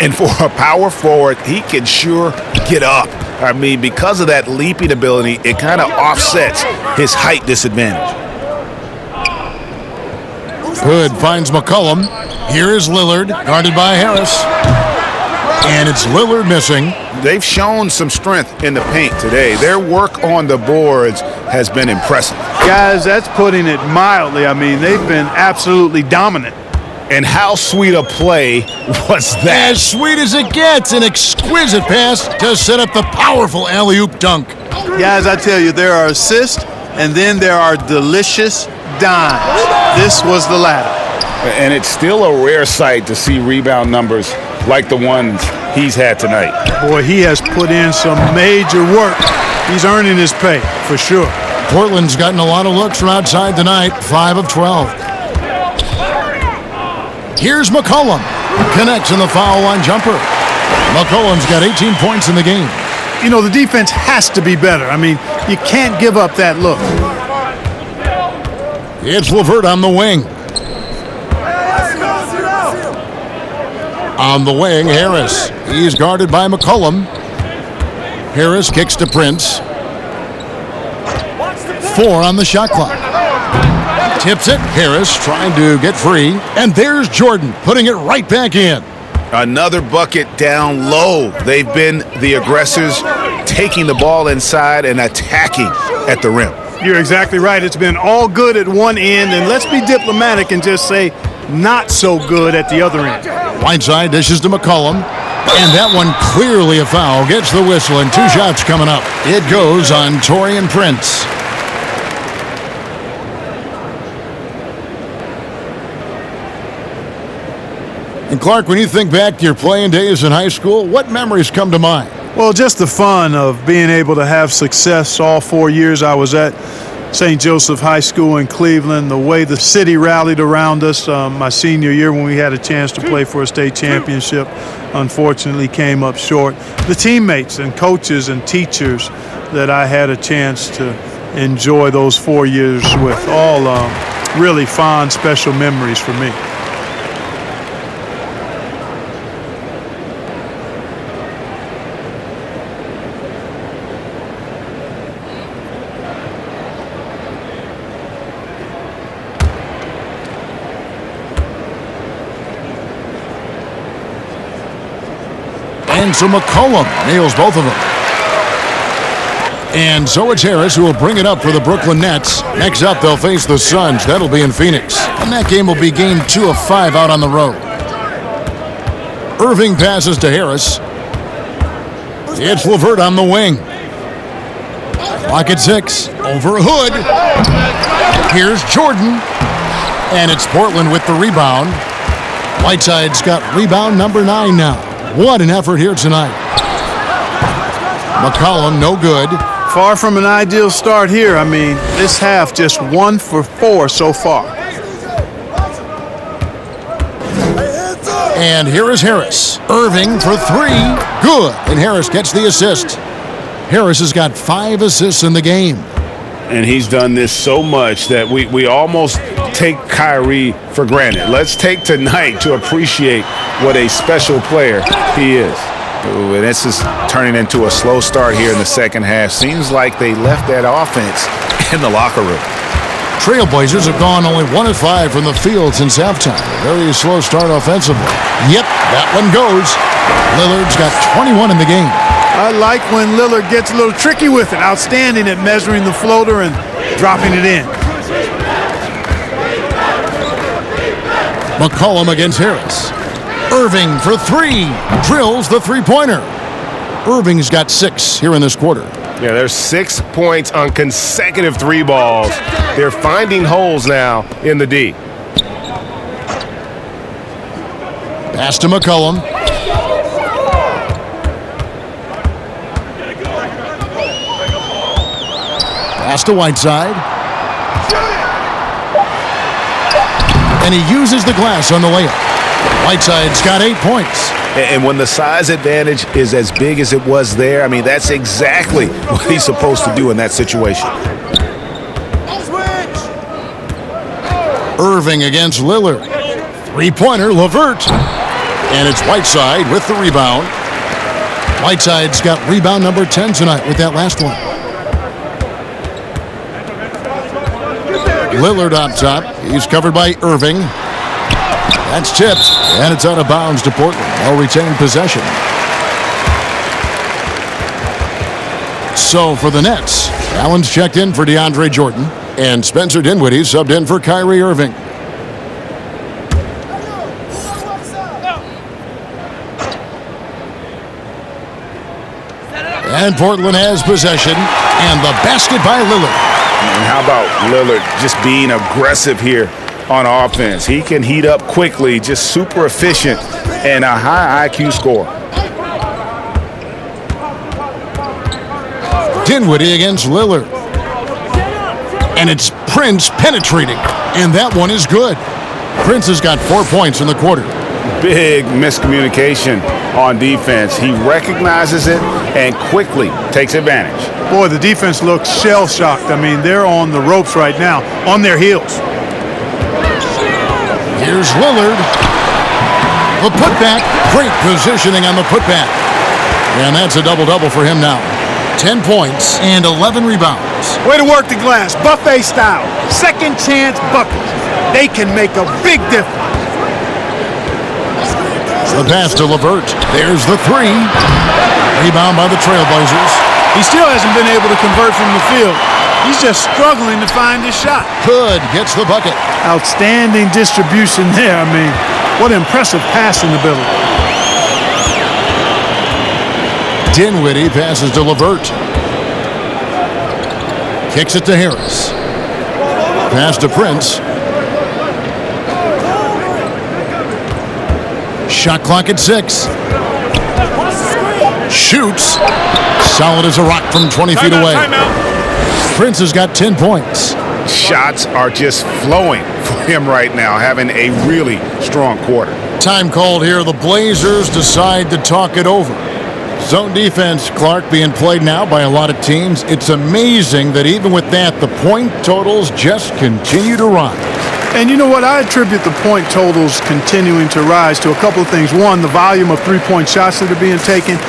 And for a power forward, he can sure get up. I mean, because of that leaping ability, it kind of offsets his height disadvantage. Hood finds McCollum. Here is Lillard, guarded by Harris. And it's Lillard missing. They've shown some strength in the paint today. Their work on the boards has been impressive. Guys, that's putting it mildly. I mean, they've been absolutely dominant. And how sweet a play was that? As sweet as it gets, an exquisite pass to set up the powerful alley-oop dunk. Guys, I tell you, there are assists, and then there are delicious dimes. This was the latter. And it's still a rare sight to see rebound numbers like the ones he's had tonight. Boy, he has put in some major work. He's earning his pay, for sure. Portland's gotten a lot of looks from outside tonight, 5 of 12. Here's McCollum. Connects in the foul line jumper. McCollum's got 18 points in the game. You know, the defense has to be better. I mean, you can't give up that look. It's LeVert on the wing. On the wing, Harris. He's guarded by McCollum. Harris kicks to Prince. 4 on the shot clock. Tips it. Harris trying to get free. And there's Jordan putting it right back in. Another bucket down low. They've been the aggressors, taking the ball inside and attacking at the rim. You're exactly right. It's been all good at one end, and let's be diplomatic and just say not so good at the other end. Whiteside dishes to McCollum, and that one clearly a foul. Gets the whistle, and 2 shots coming up. It goes on Taurean Prince. And Clark, when you think back to your playing days in high school, what memories come to mind? Well, just the fun of being able to have success all 4 years I was at St. Joseph High School in Cleveland, the way the city rallied around us my senior year when we had a chance to play for a state championship. Unfortunately came up short. The teammates and coaches and teachers that I had a chance to enjoy those 4 years with, all really fond, special memories for me. And so McCollum nails both of them. And so it's Harris who will bring it up for the Brooklyn Nets. Next up, they'll face the Suns. That'll be in Phoenix. And that game will be game 2 of 5 out on the road. Irving passes to Harris. It's LeVert on the wing. Clock at 6. Over Hood. Here's Jordan. And it's Portland with the rebound. Whiteside's got rebound number 9 now. What an effort here tonight. McCollum, no good. Far from an ideal start here. I mean, this half just 1 for 4 so far. And here is Harris. Irving for 3. Good. And Harris gets the assist. Harris has got 5 assists in the game. And he's done this so much that we almost take Kyrie for granted. Let's take tonight to appreciate what a special player he is. Ooh, and this is turning into a slow start here in the second half. Seems like they left that offense in the locker room. Trailblazers have gone only 1 of 5 from the field since halftime. Very slow start offensively. Yep, that one goes. Lillard's got 21 in the game. I like when Lillard gets a little tricky with it. Outstanding at measuring the floater and dropping it in. McCollum against Harris. Irving for three. Drills the three-pointer. Irving's got 6 here in this quarter. Yeah, there's 6 points on consecutive 3 balls. They're finding holes now in the D. Pass to McCollum. Pass to Whiteside. And he uses the glass on the layup. Whiteside's got 8 points. And when the size advantage is as big as it was there, I mean, that's exactly what he's supposed to do in that situation. Irving against Lillard. Three-pointer, LeVert. And it's Whiteside with the rebound. Whiteside's got rebound number 10 tonight with that last one. Lillard on top. He's covered by Irving. That's tipped, and it's out of bounds to Portland. They'll retain possession. So for the Nets, Allen's checked in for DeAndre Jordan, and Spencer Dinwiddie subbed in for Kyrie Irving. And Portland has possession, and the basket by Lillard. And how about Lillard just being aggressive here on offense? He can heat up quickly, just super efficient, and a high IQ score. Dinwiddie against Lillard. And it's Prince penetrating, and that one is good. Prince has got 4 points in the quarter. Big miscommunication on defense. He recognizes it and quickly takes advantage. Boy, the defense looks shell-shocked. I mean, they're on the ropes right now, on their heels. Here's Lillard. The putback. Great positioning on the putback. And that's a double-double for him now. 10 points and 11 rebounds. Way to work the glass, buffet style. Second chance buckets. They can make a big difference. The pass to LeVert. There's the three. Rebound by the Trailblazers. He still hasn't been able to convert from the field. He's just struggling to find his shot. Good. Gets the bucket. Outstanding distribution there. I mean, what impressive passing ability. Dinwiddie passes to LeVert. Kicks it to Harris. Pass to Prince. Shot clock at 6. Shoots. Solid as a rock from 20 feet away. Prince has got 10 points. Shots are just flowing for him right now, having a really strong quarter. Time called here. The Blazers decide to talk it over. Zone defense, Clark, being played now by a lot of teams. It's amazing that even with that, the point totals just continue to rise. And you know what? I attribute the point totals continuing to rise to a couple of things. One, the volume of three-point shots that are being taken.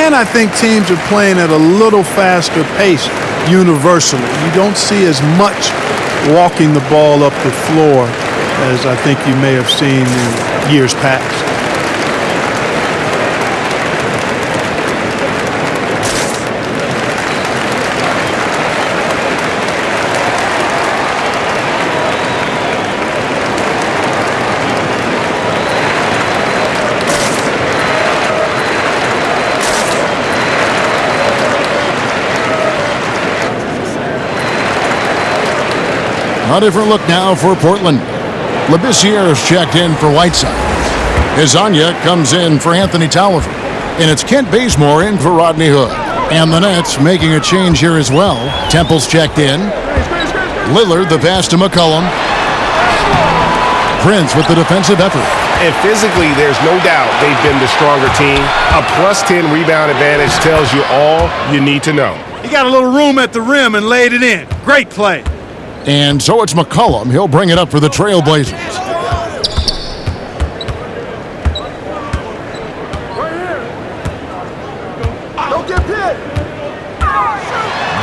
And I think teams are playing at a little faster pace universally. You don't see as much walking the ball up the floor as I think you may have seen in years past. A different look now for Portland. Labissiere is checked in for Whiteside. Hezonja comes in for Anthony Tolliver. And it's Kent Bazemore in for Rodney Hood. And the Nets making a change here as well. Temple's checked in. Lillard, the pass to McCollum. Prince with the defensive effort. And physically, there's no doubt they've been the stronger team. A +10 rebound advantage tells you all you need to know. He got a little room at the rim and laid it in. Great play. And so it's McCollum. He'll bring it up for the Trailblazers.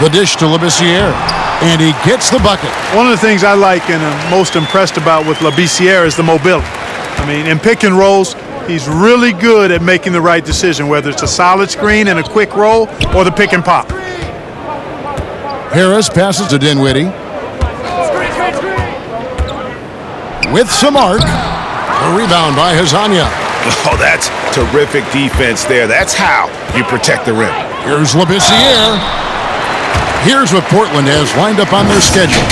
The dish to Labissiere. And he gets the bucket. One of the things I like and am most impressed about with Labissiere is the mobility. I mean, in pick and rolls, He's really good at making the right decision, whether it's a solid screen and a quick roll or the pick and pop. Harris passes to Dinwiddie. With some arc. A rebound by Hazanya. Oh, that's terrific defense there. That's how you protect the rim. Here's Labissiere. Here's what Portland has lined up on their schedule.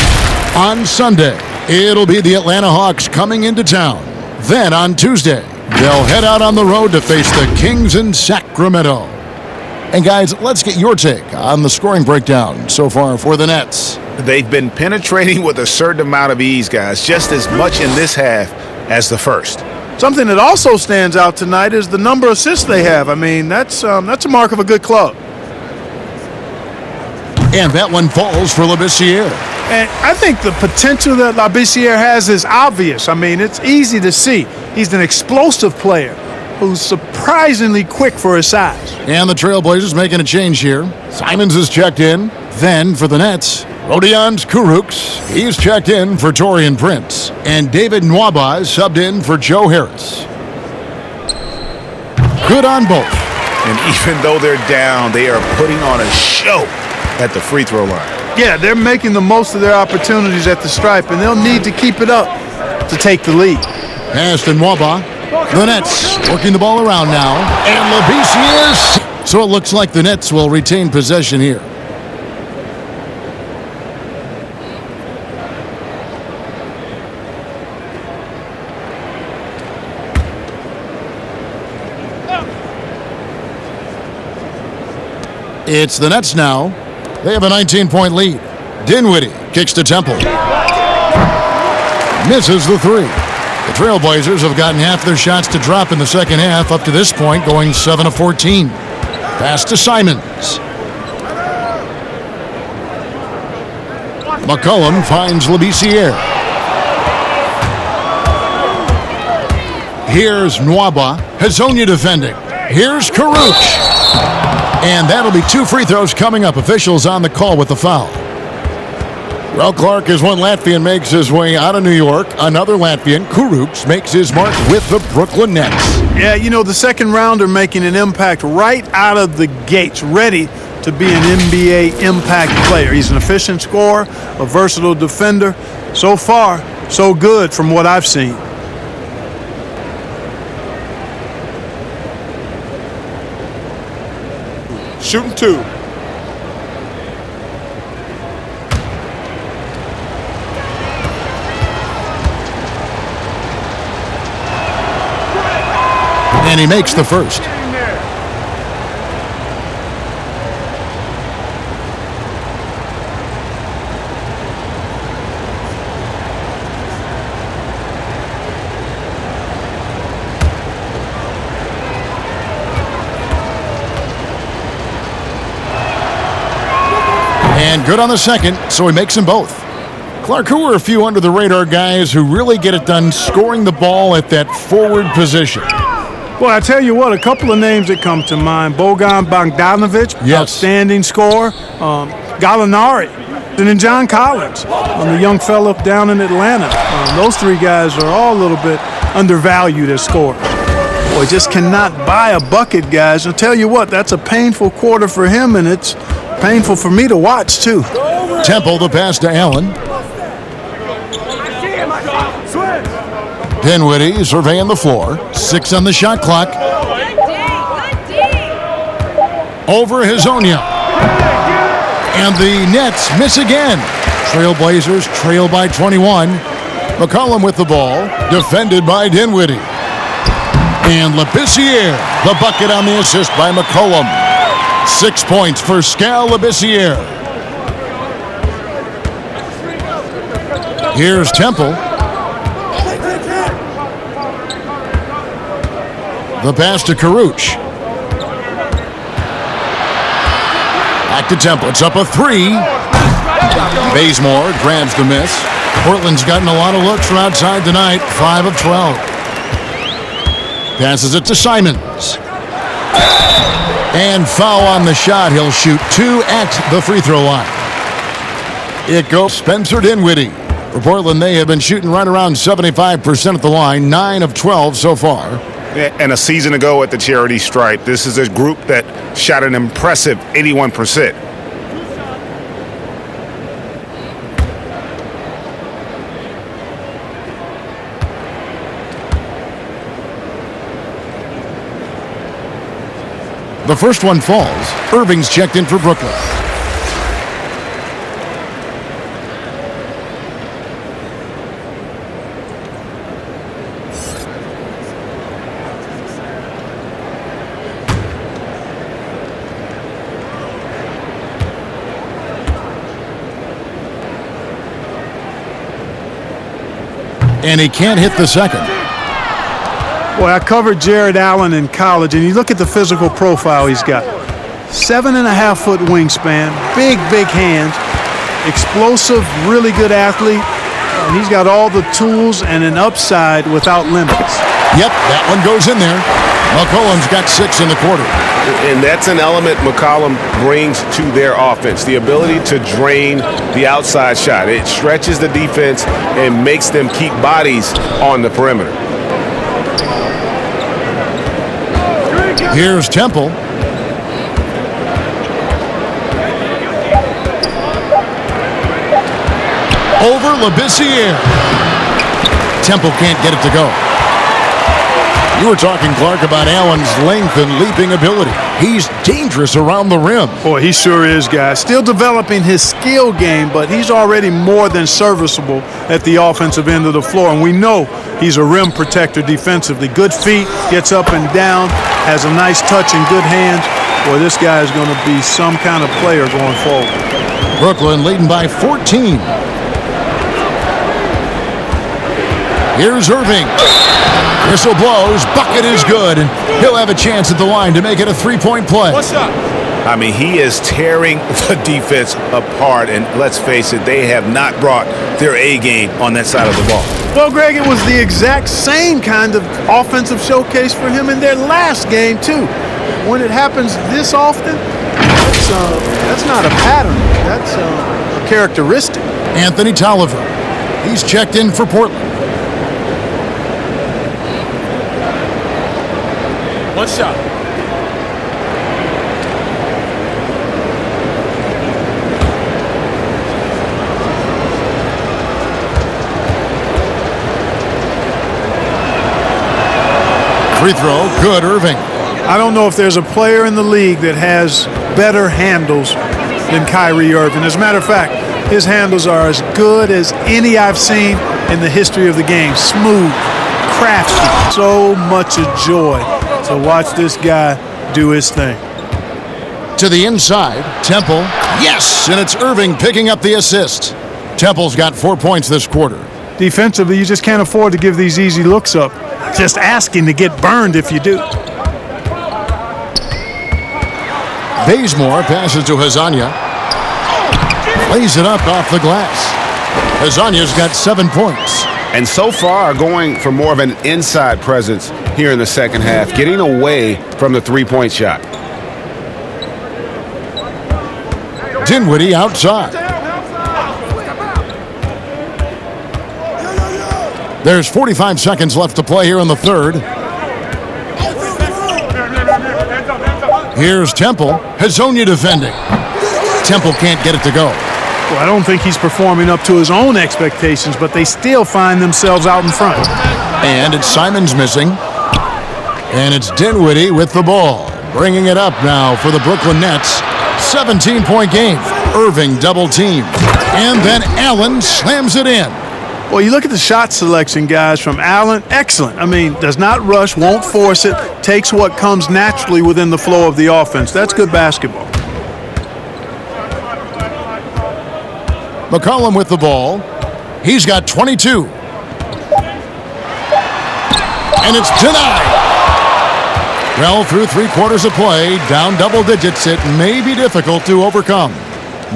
On Sunday, it'll be the Atlanta Hawks coming into town. Then on Tuesday, they'll head out on the road to face the Kings in Sacramento. And guys, let's get your take on the scoring breakdown so far for the Nets. They've been penetrating with a certain amount of ease, guys, just as much in this half as the first. Something that also stands out tonight is the number of assists they have. I mean, that's a mark of a good club. And that one falls for Labissiere. And I think the potential that Labissiere has is obvious. I mean, it's easy to see. He's an explosive player who's surprisingly quick for his size. And the Trailblazers making a change here. Simons is checked in. Then for the Nets, Rodion Kurucs. He's checked in for Taurean Prince. And David Nwaba is subbed in for Joe Harris. Good on both. And even though they're down, they are putting on a show at the free throw line. Yeah, they're making the most of their opportunities at the stripe, and they'll need to keep it up to take the lead. Pass to Nwaba. The Nets working the ball around now. And Labissiere. So it looks like the Nets will retain possession here. It's the Nets now. They have a 19-point lead. Dinwiddie kicks to Temple. Misses the three. The Trailblazers have gotten half their shots to drop in the second half up to this point, going 7 of 14. Pass to Simons. McCollum finds Labissiere. Here's Nwaba. Hazanya defending. Here's Kurucs. And that'll be 2 free throws coming up. Officials on the call with the foul. Well, Clark, as one Latvian makes his way out of New York, another Latvian, Kurucs, makes his mark with the Brooklyn Nets. Yeah, you know, the second rounder making an impact right out of the gates, ready to be an NBA impact player. He's an efficient scorer, a versatile defender. So far, so good from what I've seen. Shooting 2. And he makes the first. And good on the second, so he makes them both. Clark, who are a few under-the-radar guys who really get it done scoring the ball at that forward position? Well, I tell you what, a couple of names that come to mind. Bogan Bogdanovic, outstanding scorer. Gallinari, and then John Collins, the young fellow down in Atlanta. Those 3 guys are all a little bit undervalued as scorers. Boy, just cannot buy a bucket, guys. I'll tell you what, that's a painful quarter for him, and it's painful for me to watch, too. Temple, the pass to Allen. Dinwiddie surveying the floor. 6 on the shot clock. Over Hazanya. And the Nets miss again. Trailblazers trail by 21. McCollum with the ball. Defended by Dinwiddie. And Labissiere, the bucket on the assist by McCollum. 6 points for Skal Labissiere. Here's Temple. The pass to Kurucs. Back to Temple. It's up a 3. Bazemore grabs the miss. Portland's gotten a lot of looks from outside tonight. 5 of 12. Passes it to Simons. And foul on the shot. He'll shoot 2 at the free throw line. It goes Spencer Dinwiddie. For Portland, they have been shooting right around 75% at the line. 9 of 12 so far. And a season ago at the charity stripe, this is a group that shot an impressive 81%. The first one falls. Irving's checked in for Brooklyn. And he can't hit the second. Boy, I covered Jared Allen in college, and you look at the physical profile he's got. 7.5-foot wingspan, big hands, explosive, really good athlete, and he's got all the tools and an upside without limits. Yep, that one goes in there. McCollum's got 6 in the quarter. And that's an element McCollum brings to their offense, the ability to drain the outside shot. It stretches the defense and makes them keep bodies on the perimeter. Here's Temple. Over Labissiere. Temple can't get it to go. You were talking, Clark, about Allen's length and leaping ability. He's dangerous around the rim. Boy, he sure is, guys. Still developing his skill game, but he's already more than serviceable at the offensive end of the floor. And we know he's a rim protector defensively. Good feet, gets up and down, has a nice touch and good hands. Boy, this guy is going to be some kind of player going forward. Brooklyn leading by 14. Here's Irving. Whistle blows. Bucket is good. And he'll have a chance at the line to make it a three-point play. What's up? I mean, he is tearing the defense apart, and let's face it, they have not brought their A game on that side of the ball. Well, Greg, it was the exact same kind of offensive showcase for him in their last game, too. When it happens this often, that's not a pattern. That's a characteristic. Anthony Tolliver. He's checked in for Portland. One shot. Free throw, good, Irving. I don't know if there's a player in the league that has better handles than Kyrie Irving. As a matter of fact, his handles are as good as any I've seen in the history of the game. Smooth, crafty, so much a joy to watch this guy do his thing. To the inside, Temple. Yes, and it's Irving picking up the assist. Temple's got 4 points this quarter. Defensively, you just can't afford to give these easy looks up. Just asking to get burned if you do. Bazemore passes to Hazanya. Lays it up off the glass. Hazanya's got 7 points. And so far, going for more of an inside presence here in the second half, getting away from the three-point shot. Dinwiddie outside. There's 45 seconds left to play here in the third. Here's Temple. Hazonia defending. Temple can't get it to go. Well, I don't think he's performing up to his own expectations, but they still find themselves out in front. And it's Simons missing. And it's Dinwiddie with the ball. Bringing it up now for the Brooklyn Nets. 17-point game. Irving double teamed. And then Allen slams it in. Well, you look at the shot selection, guys, from Allen. Excellent. I mean, does not rush, won't force it, takes what comes naturally within the flow of the offense. That's good basketball. McCollum with the ball. He's got 22. And it's denied. Well, through 3 quarters of play, down double digits, it may be difficult to overcome.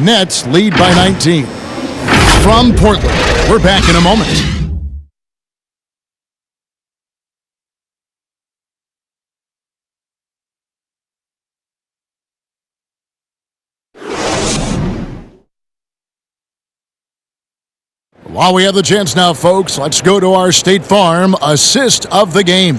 Nets lead by 19. From Portland, we're back in a moment. While we have the chance now, folks, let's go to our State Farm assist of the game.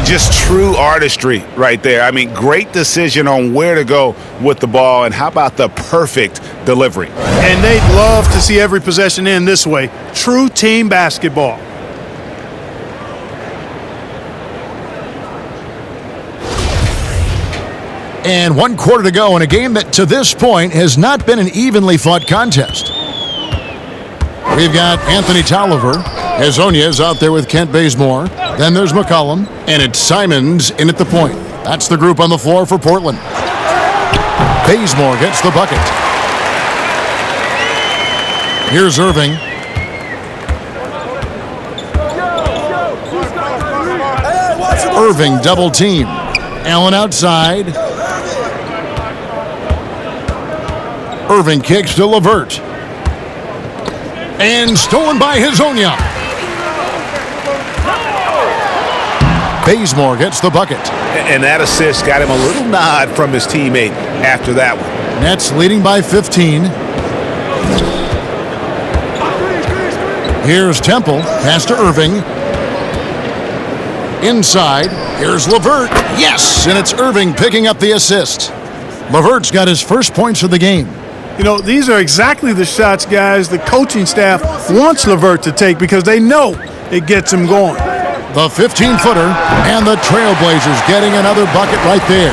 Just true artistry right there. I mean, great decision on where to go with the ball, and how about the perfect delivery? And they'd love to see every possession end this way. True team basketball. And 1 quarter to go in a game that to this point has not been an evenly fought contest. We've got Anthony Tolliver. Hezonia's out there with Kent Bazemore. Then there's McCollum. And it's Simons in at the point. That's the group on the floor for Portland. Bazemore gets the bucket. Here's Irving. Irving double team. Allen outside. Irving kicks to LeVert. And stolen by Hezonja. Bazemore gets the bucket. And that assist got him a little nod from his teammate after that one. Nets leading by 15. Here's Temple. Pass to Irving. Inside. Here's LeVert. Yes! And it's Irving picking up the assist. LeVert's got his first points of the game. You know, these are exactly the shots, guys, the coaching staff wants LeVert to take because they know it gets him going. The 15-footer and the Trailblazers getting another bucket right there.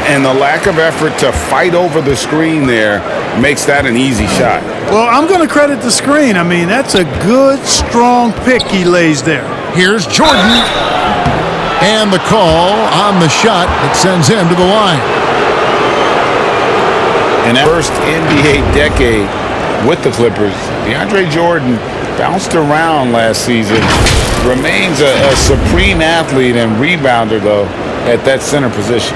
And the lack of effort to fight over the screen there makes that an easy shot. Well, I'm going to credit the screen. I mean, that's a good, strong pick he lays there. Here's Jordan. And the call on the shot that sends him to the line. In that first NBA decade with the Clippers, DeAndre Jordan bounced around last season. Remains a supreme athlete and rebounder, though, at that center position.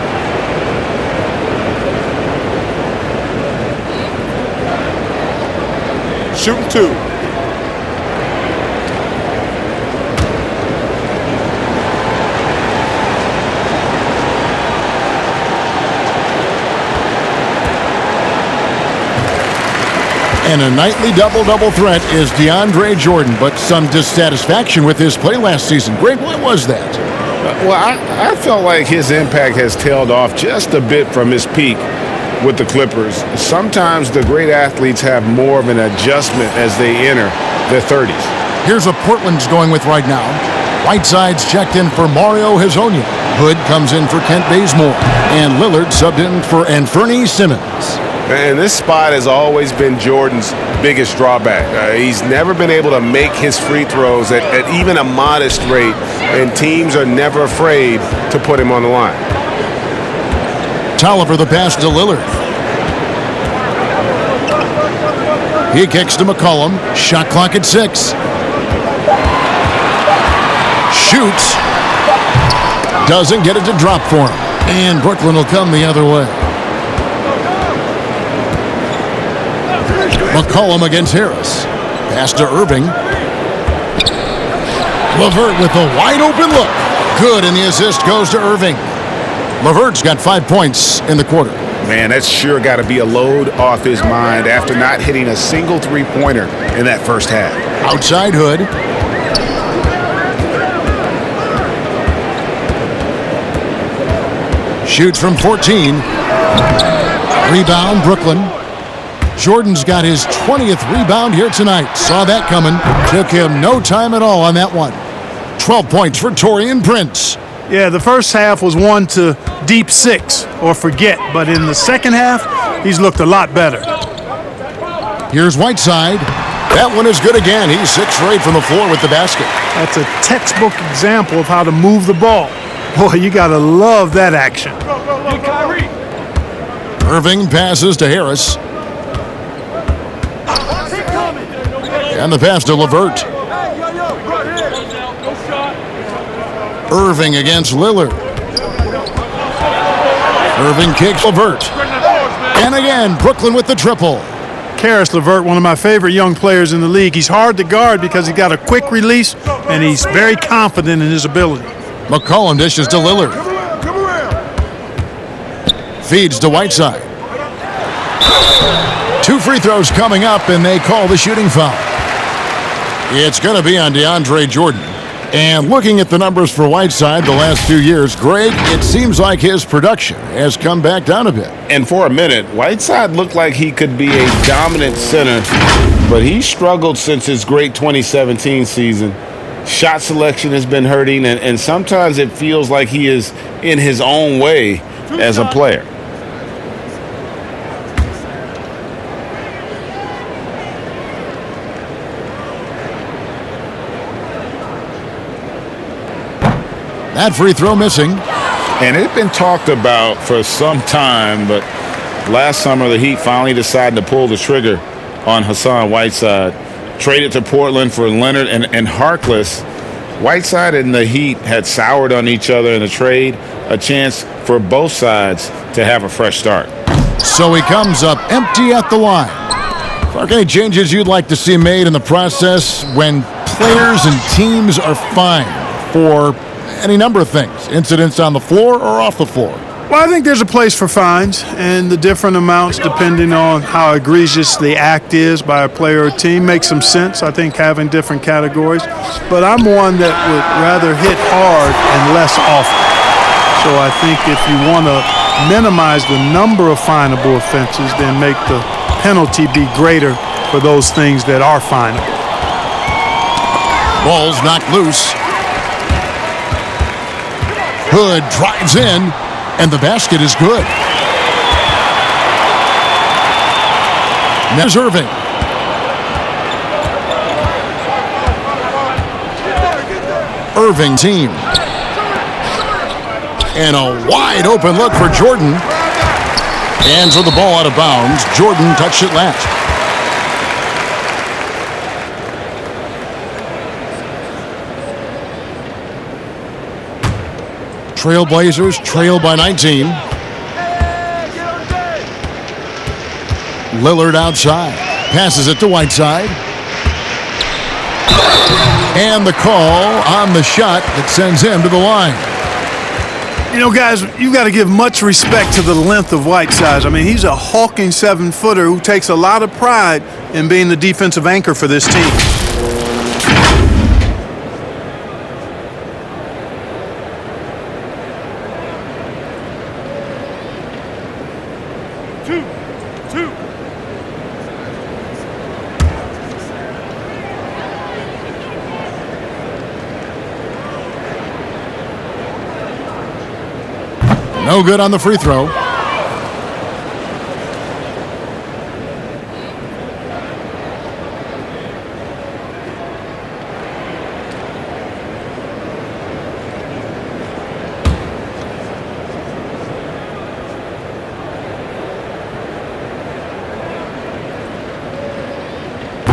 Shooting two. And a nightly double-double threat is DeAndre Jordan, but some dissatisfaction with his play last season. Greg, why was that? Well, I felt like his impact has tailed off just a bit from his peak with the Clippers. Sometimes the great athletes have more of an adjustment as they enter their 30s. Here's what Portland's going with right now. Whiteside's checked in for Mario Hezonja. Hood comes in for Kent Bazemore. And Lillard subbed in for Anthony Simmons. And this spot has always been Jordan's biggest drawback. He's never been able to make his free throws at even a modest rate, and teams are never afraid to put him on the line. Tolliver the pass to Lillard. He kicks to McCollum. Shot clock at 6. Shoots. Doesn't get it to drop for him. And Brooklyn will come the other way. McCollum against Harris. Pass to Irving. LeVert with a wide open look. Good, and the assist goes to Irving. LeVert's got 5 points in the quarter. Man, that's sure got to be a load off his mind after not hitting a single three-pointer in that first half. Outside Hood. Shoots from 14. Rebound, Brooklyn. Jordan's got his 20th rebound here tonight. Saw that coming. Took him no time at all on that one. 12 points for Taurean Prince. Yeah, the first half was one to deep 6 or forget. But in the second half, he's looked a lot better. Here's Whiteside. That one is good again. He's 6 for 8 from the floor with the basket. That's a textbook example of how to move the ball. Boy, you got to love that action. Irving passes to Harris. And the pass to LeVert. Irving against Lillard. Irving kicks LeVert. And again, Brooklyn with the triple. Karis LeVert, one of my favorite young players in the league. He's hard to guard because he's got a quick release, and he's very confident in his ability. McCollum dishes to Lillard. Feeds to Whiteside. 2 free throws coming up, and they call the shooting foul. It's going to be on DeAndre Jordan. And looking at the numbers for Whiteside the last few years, Greg, it seems like his production has come back down a bit. And for a minute, Whiteside looked like he could be a dominant center, but he struggled since his great 2017 season. Shot selection has been hurting, and sometimes it feels like he is in his own way as a player. That free throw missing. And it had been talked about for some time, but last summer the Heat finally decided to pull the trigger on Hassan Whiteside. Traded to Portland for Leonard and Harkless. Whiteside and the Heat had soured on each other in the trade, a chance for both sides to have a fresh start. So he comes up empty at the line. Clark, any changes you'd like to see made in the process when players and teams are fined for any number of things, incidents on the floor or off the floor? Well, I think there's a place for fines, and the different amounts depending on how egregious the act is by a player or team makes some sense. I think having different categories, but I'm one that would rather hit hard and less often. So I think if you want to minimize the number of finable offenses, then make the penalty be greater for those things that are finable. Ball's knocked loose. Hood drives in, and the basket is good. There's Irving. Irving team. And a wide open look for Jordan. Hands with the ball out of bounds. Jordan touched it last. Trailblazers trail by 19. Lillard outside. Passes it to Whiteside. And the call on the shot that sends him to the line. You know, guys, you've got to give much respect to the length of Whiteside. I mean, he's a hulking 7-footer who takes a lot of pride in being the defensive anchor for this team. No good on the free throw.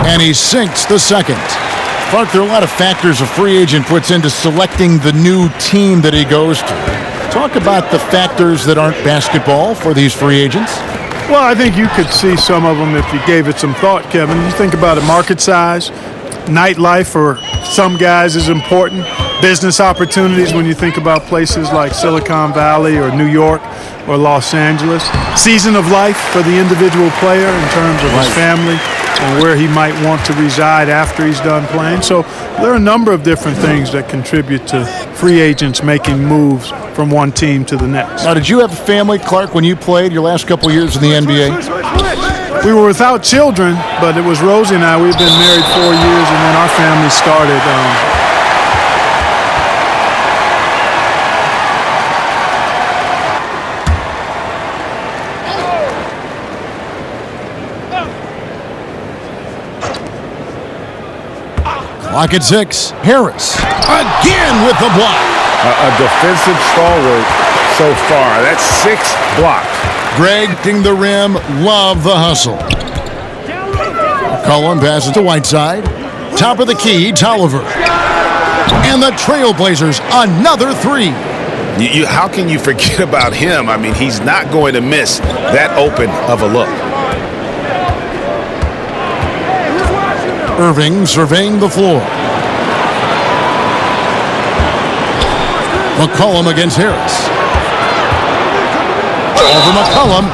And he sinks the second. Clark, there are a lot of factors a free agent puts into selecting the new team that he goes to. Talk about the factors that aren't basketball for these free agents. Well, I think you could see some of them if you gave it some thought, Kevin. You think about it, market size, nightlife for some guys is important, business opportunities when you think about places like Silicon Valley or New York or Los Angeles, season of life for the individual player in terms of his family and where he might want to reside after he's done playing. So there are a number of different things that contribute to free agents making moves from one team to the next. Now, did you have a family, Clark, when you played your last couple years in the NBA? We were without children, but it was Rosie and I. We've been married 4 years, and then our family started. Clock at 6. Harris again with the block. A defensive stalwart so far. That's 6 blocks. Greg ding the rim. Love the hustle. Cullen passes to Whiteside. Top of the key, Tolliver. And the Trailblazers, another 3. How can you forget about him? I mean, he's not going to miss that open of a look. Irving surveying the floor. McCollum against Harris. Over McCollum.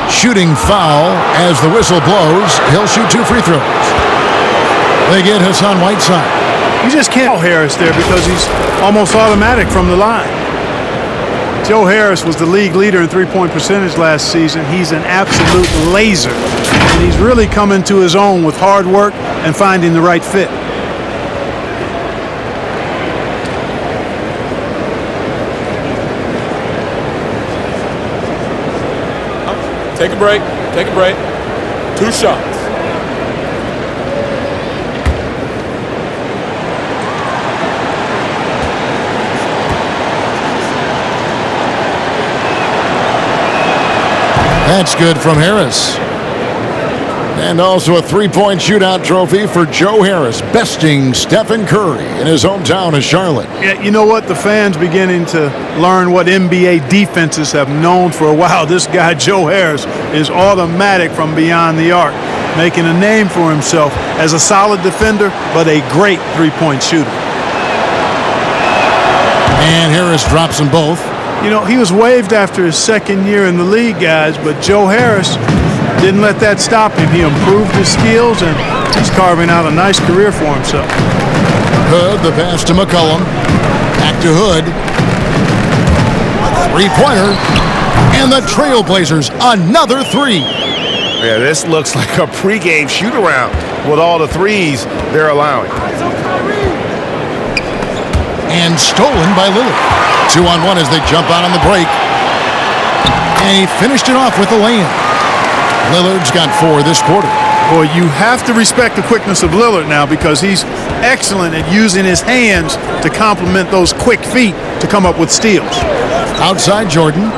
Shooting foul as the whistle blows. He'll shoot 2 free throws. They get Hassan Whiteside. You just can't Harris there because he's almost automatic from the line. Joe Harris was the league leader in three-point percentage last season. He's an absolute laser, and he's really come into his own with hard work and finding the right fit. Take a break. Take a break. 2 shots. That's good from Harris. And also a three-point shootout trophy for Joe Harris, besting Stephen Curry in his hometown of Charlotte. Yeah, you know what? The fans beginning to learn what NBA defenses have known for a while. This guy, Joe Harris, is automatic from beyond the arc, making a name for himself as a solid defender, but a great three-point shooter. And Harris drops them both. You know, he was waived after his second year in the league, guys, but Joe Harris didn't let that stop him. He improved his skills, and he's carving out a nice career for himself. Hood, the pass to McCollum. Back to Hood. Three-pointer. And the Trailblazers, another three. Yeah, this looks like a pregame shoot-around with all the threes they're allowing. And stolen by Lillard. 2-on-1 as they jump out on the break. And he finished it off with a lay-in. Lillard's got 4 this quarter. Boy, you have to respect the quickness of Lillard now because he's excellent at using his hands to complement those quick feet to come up with steals. Outside Jordan.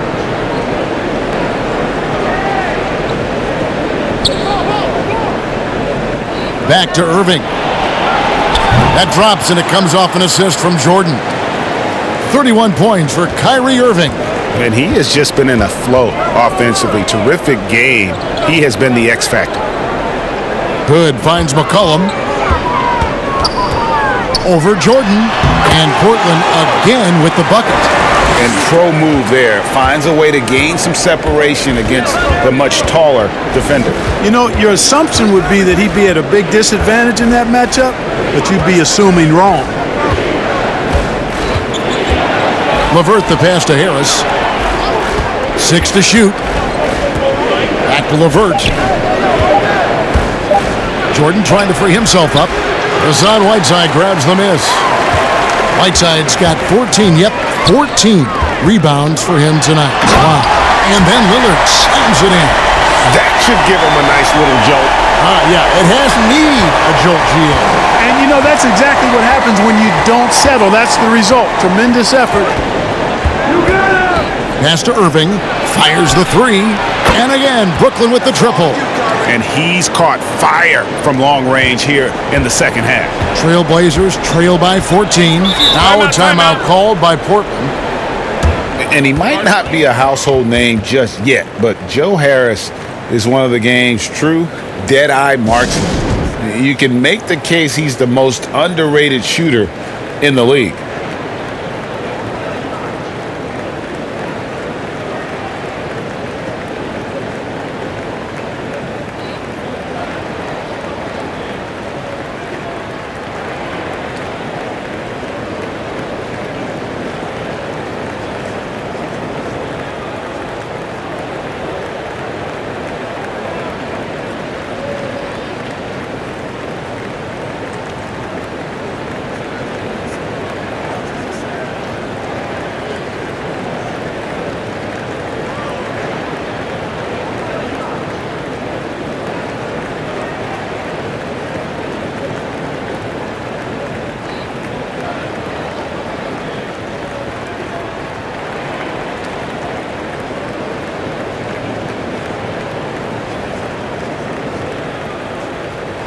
Back to Irving. That drops and it comes off an assist from Jordan. 31 points for Kyrie Irving. And he has just been in a flow offensively. Terrific game. He has been the X factor. Hood finds McCollum. Over Jordan. And Portland again with the bucket. And pro move there. Finds a way to gain some separation against the much taller defender. You know, your assumption would be that he'd be at a big disadvantage in that matchup, but you'd be assuming wrong. LeVert the pass to Harris. 6 to shoot. Back to LeVert. Jordan trying to free himself up. Hassan Whiteside grabs the miss. Whiteside's got 14 rebounds for him tonight. Wow. And then Lillard slams it in. That should give him a nice little jolt. Yeah, it has need a jolt, GM. And you know, that's exactly what happens when you don't settle. That's the result. Tremendous effort. Pass to Irving, fires the 3, and again, Brooklyn with the triple. And he's caught fire from long range here in the second half. Trailblazers trail by 14. Now a timeout called by Portland. And he might not be a household name just yet, but Joe Harris is one of the game's true dead-eye marksmen. You can make the case he's the most underrated shooter in the league.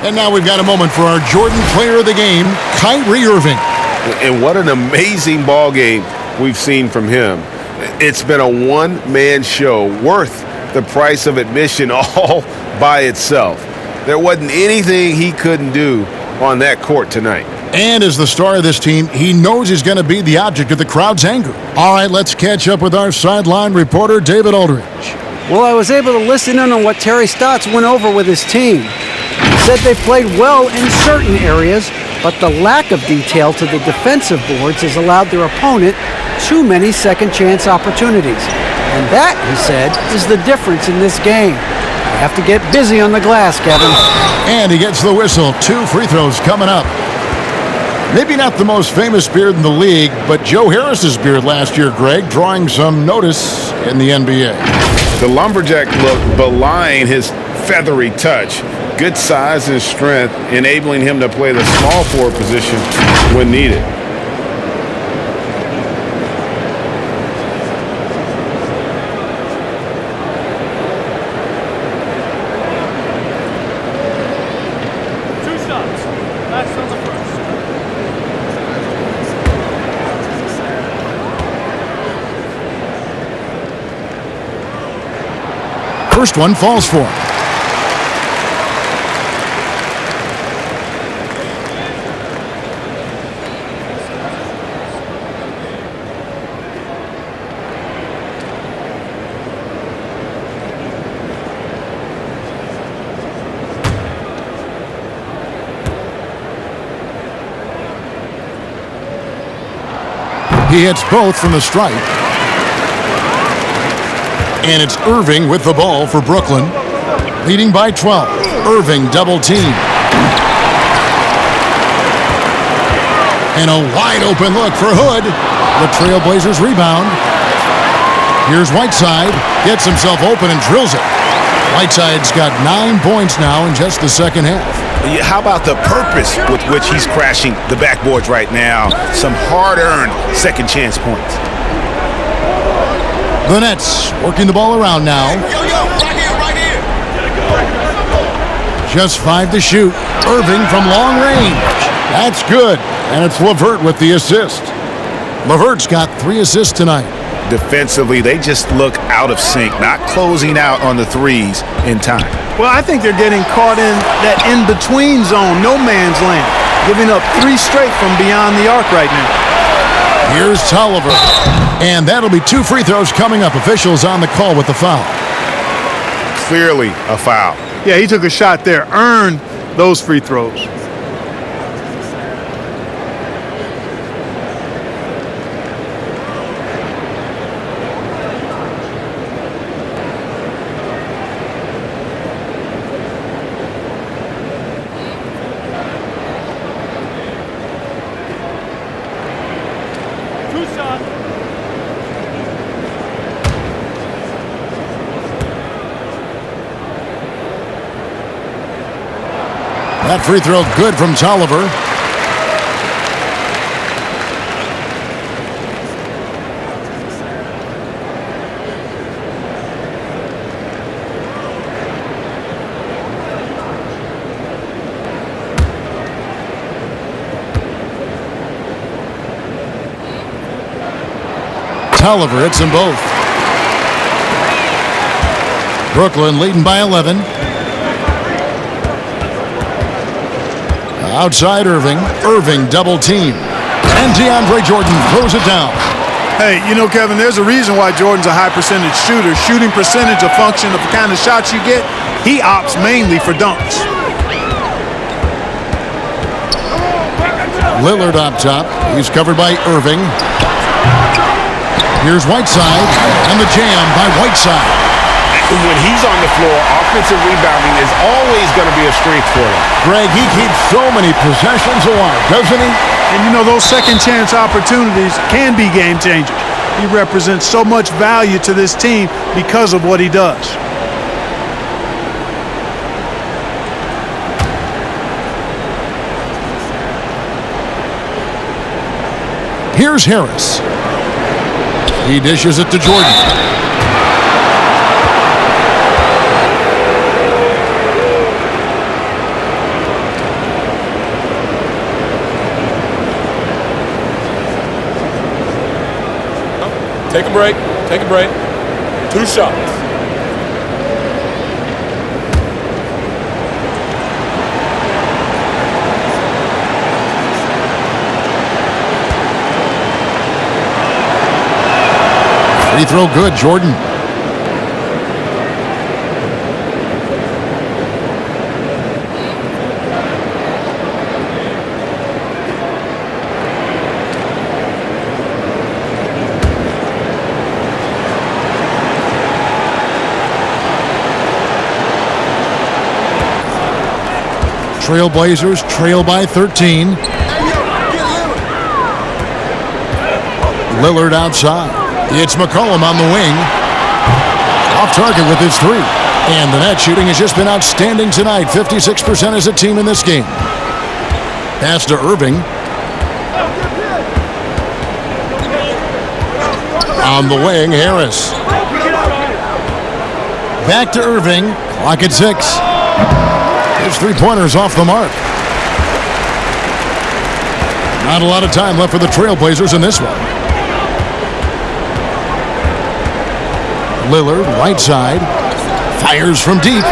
And now we've got a moment for our Jordan player of the game, Kyrie Irving. And what an amazing ball game we've seen from him. It's been a one-man show worth the price of admission all by itself. There wasn't anything he couldn't do on that court tonight. And as the star of this team, he knows he's going to be the object of the crowd's anger. All right, let's catch up with our sideline reporter, David Aldridge. Well, I was able to listen in on what Terry Stotts went over with his team. He said they played well in certain areas, but the lack of detail to the defensive boards has allowed their opponent too many second-chance opportunities. And that, he said, is the difference in this game. You have to get busy on the glass, Kevin. And he gets the whistle. 2 free throws coming up. Maybe not the most famous beard in the league, but Joe Harris's beard last year, Greg, drawing some notice in the NBA. The lumberjack look belying his feathery touch. Good size and strength, enabling him to play the small forward position when needed. First one falls for him. He hits both from the stripe. And it's Irving with the ball for Brooklyn. Leading by 12. Irving double team. And a wide open look for Hood. The Trailblazers rebound. Here's Whiteside. Gets himself open and drills it. Whiteside's got 9 points now in just the second half. How about the purpose with which he's crashing the backboards right now? Some hard-earned second chance points. The Nets working the ball around now. Right here. Just 5 to shoot. Irving from long range. That's good. And it's LeVert with the assist. LeVert's got 3 assists tonight. Defensively, they just look out of sync, not closing out on the threes in time. Well, I think they're getting caught in that in-between zone, no man's land, giving up 3 straight from beyond the arc right now. Here's Tolliver. And that'll be 2 free throws coming up. Officials on the call with the foul. Clearly a foul. Yeah, he took a shot there, earned those free throws. That free throw good from Tolliver. Tolliver hits them both. Brooklyn leading by 11. Outside Irving. Irving double team. And DeAndre Jordan throws it down. Hey, you know, Kevin, there's a reason why Jordan's a high percentage shooter. Shooting percentage a function of the kind of shots you get. He opts mainly for dunks. Lillard up top. He's covered by Irving. Here's Whiteside. And the jam by Whiteside. When he's on the floor, offensive rebounding is always going to be a strength for him. Greg, he keeps so many possessions alive, doesn't he? And you know, those second chance opportunities can be game changers. He represents so much value to this team because of what he does. Here's Harris. He dishes it to Jordan. Take a break. Take a break. 2 shots. Free throw good, Jordan. Trailblazers trail by 13. Lillard outside. It's McCollum on the wing. Off target with his three. And the net shooting has just been outstanding tonight. 56% as a team in this game. Pass to Irving. On the wing, Harris. Back to Irving. Clock at 6. His three-pointers off the mark. Not a lot of time left for the Trailblazers in this one. Lillard, right side. Fires from deep.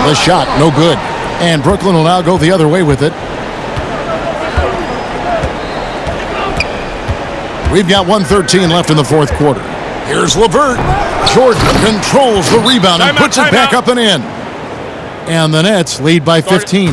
The shot, no good. And Brooklyn will now go the other way with it. We've got 1:13 left in the fourth quarter. Here's LeVert. Jordan controls the rebound and puts it back up and in. And the Nets lead by 15.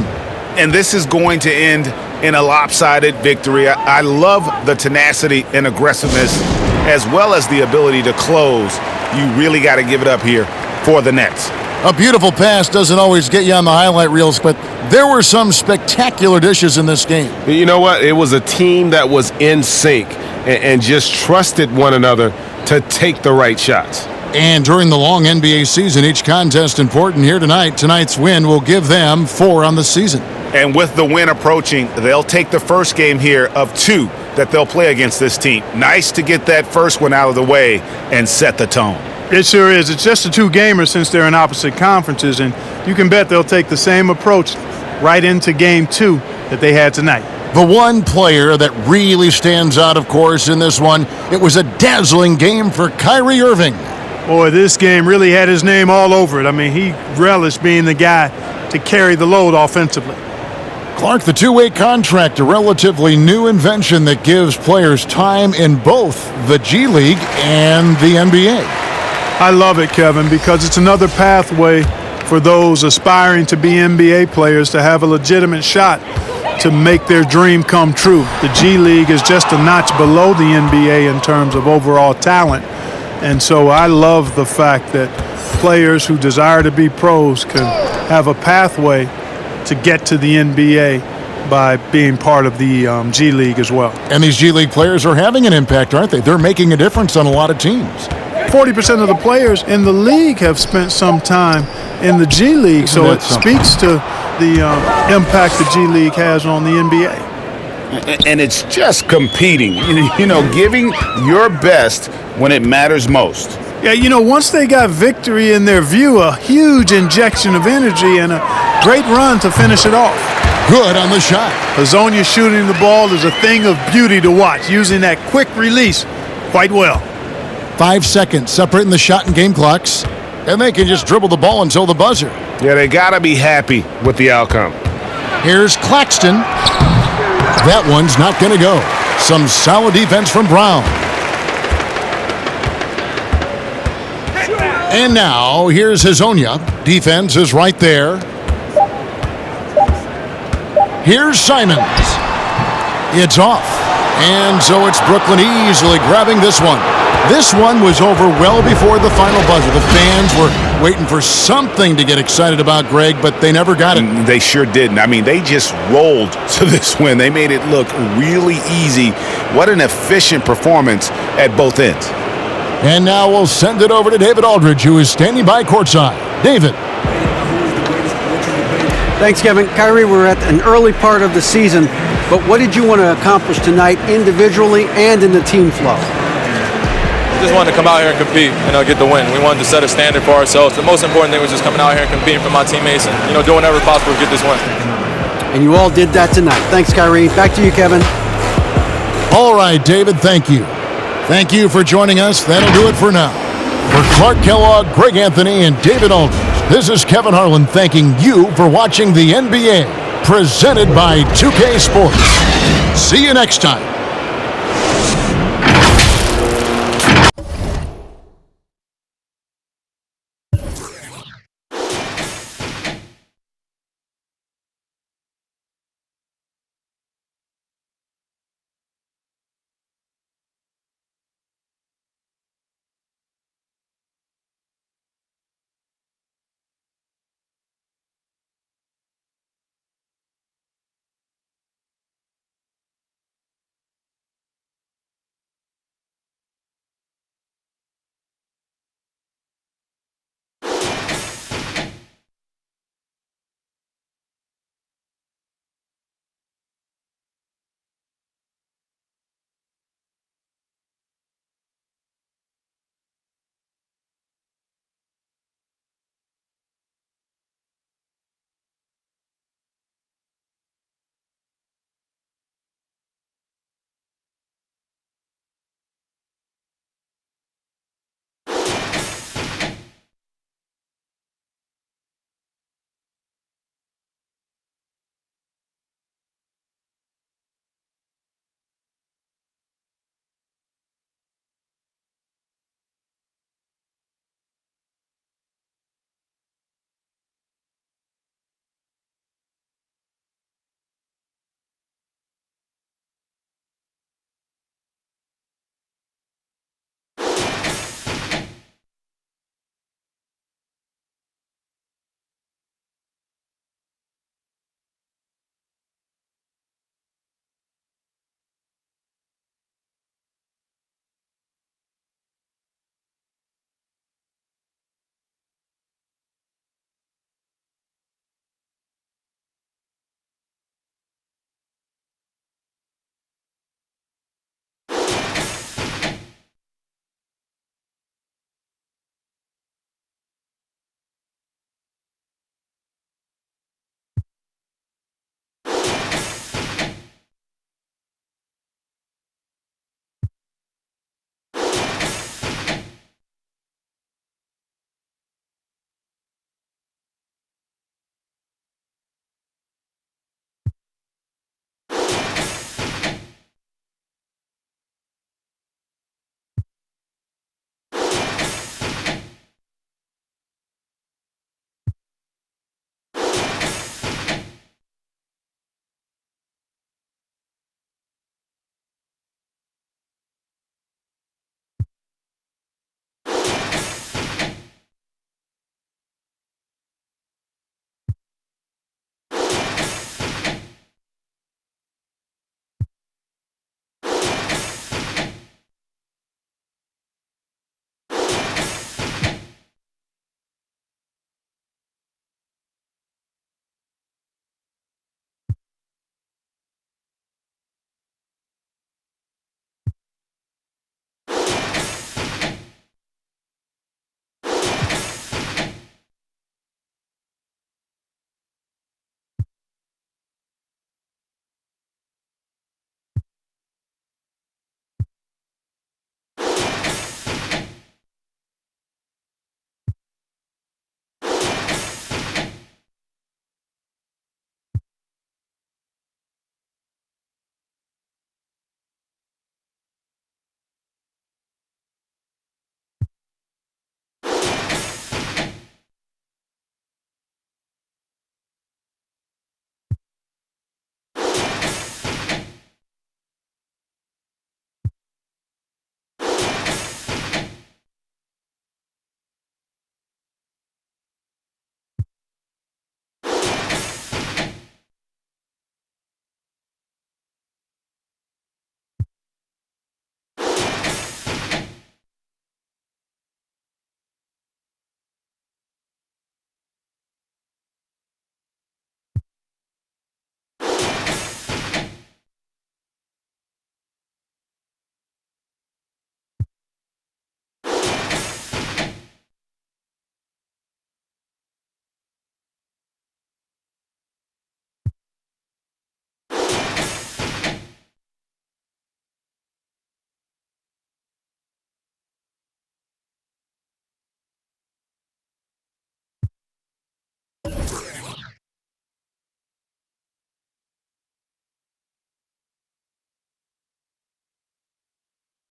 And this is going to end in a lopsided victory. I love the tenacity and aggressiveness as well as the ability to close. You really got to give it up here for the Nets. A beautiful pass doesn't always get you on the highlight reels, but there were some spectacular dishes in this game. You know what? It was a team that was in sync and just trusted one another to take the right shots. And during the long NBA season, each contest important here tonight. Tonight's win will give them 4 on the season. And with the win approaching, they'll take the first game here of 2 that they'll play against this team. Nice to get that first one out of the way and set the tone. It sure is. It's just a 2-gamer since they're in opposite conferences, and you can bet they'll take the same approach right into game 2 that they had tonight. The one player that really stands out, of course, in this one, it was a dazzling game for Kyrie Irving. Boy, this game really had his name all over it. I mean, he relished being the guy to carry the load offensively. Clark, the two-way contract, a relatively new invention that gives players time in both the G League and the NBA. I love it, Kevin, because it's another pathway for those aspiring to be NBA players to have a legitimate shot to make their dream come true. The G League is just a notch below the NBA in terms of overall talent. And so I love the fact that players who desire to be pros can have a pathway to get to the NBA by being part of the G League as well. And these G League players are having an impact, aren't they? They're making a difference on a lot of teams. 40% of the players in the league have spent some time in the G League, so it speaks to the impact the G League has on the NBA. And it's just competing, you know, giving your best when it matters most. Yeah, you know, once they got victory in their view, a huge injection of energy and a great run to finish it off. Good on the shot. Hazonia shooting the ball is a thing of beauty to watch, using that quick release quite well. 5 seconds separating the shot and game clocks, and they can just dribble the ball until the buzzer. Yeah, they got to be happy with the outcome. Here's Claxton. That one's not going to go. Some solid defense from Brown. And now, here's Hazonia. Defense is right there. Here's Simons. It's off. And so it's Brooklyn easily grabbing this one. This one was over well before the final buzzer. The fans were waiting for something to get excited about, Greg, but they never got it. They sure didn't. I mean, they just rolled to this win. They made it look really easy. What an efficient performance at both ends. And now we'll send it over to David Aldridge, who is standing by courtside. David. Thanks, Kevin. Kyrie, we're at an early part of the season, but what did you want to accomplish tonight individually and in the team flow? Just wanted to come out here and compete, get the win. We wanted to set a standard for ourselves. The most important thing was just coming out here and competing for my teammates and, doing whatever possible to get this win. And you all did that tonight. Thanks, Kyrie. Back to you, Kevin. All right, David, thank you. Thank you for joining us. That'll do it for now. For Clark Kellogg, Greg Anthony, and David Aldridge, this is Kevin Harlan thanking you for watching the NBA, presented by 2K Sports. See you next time.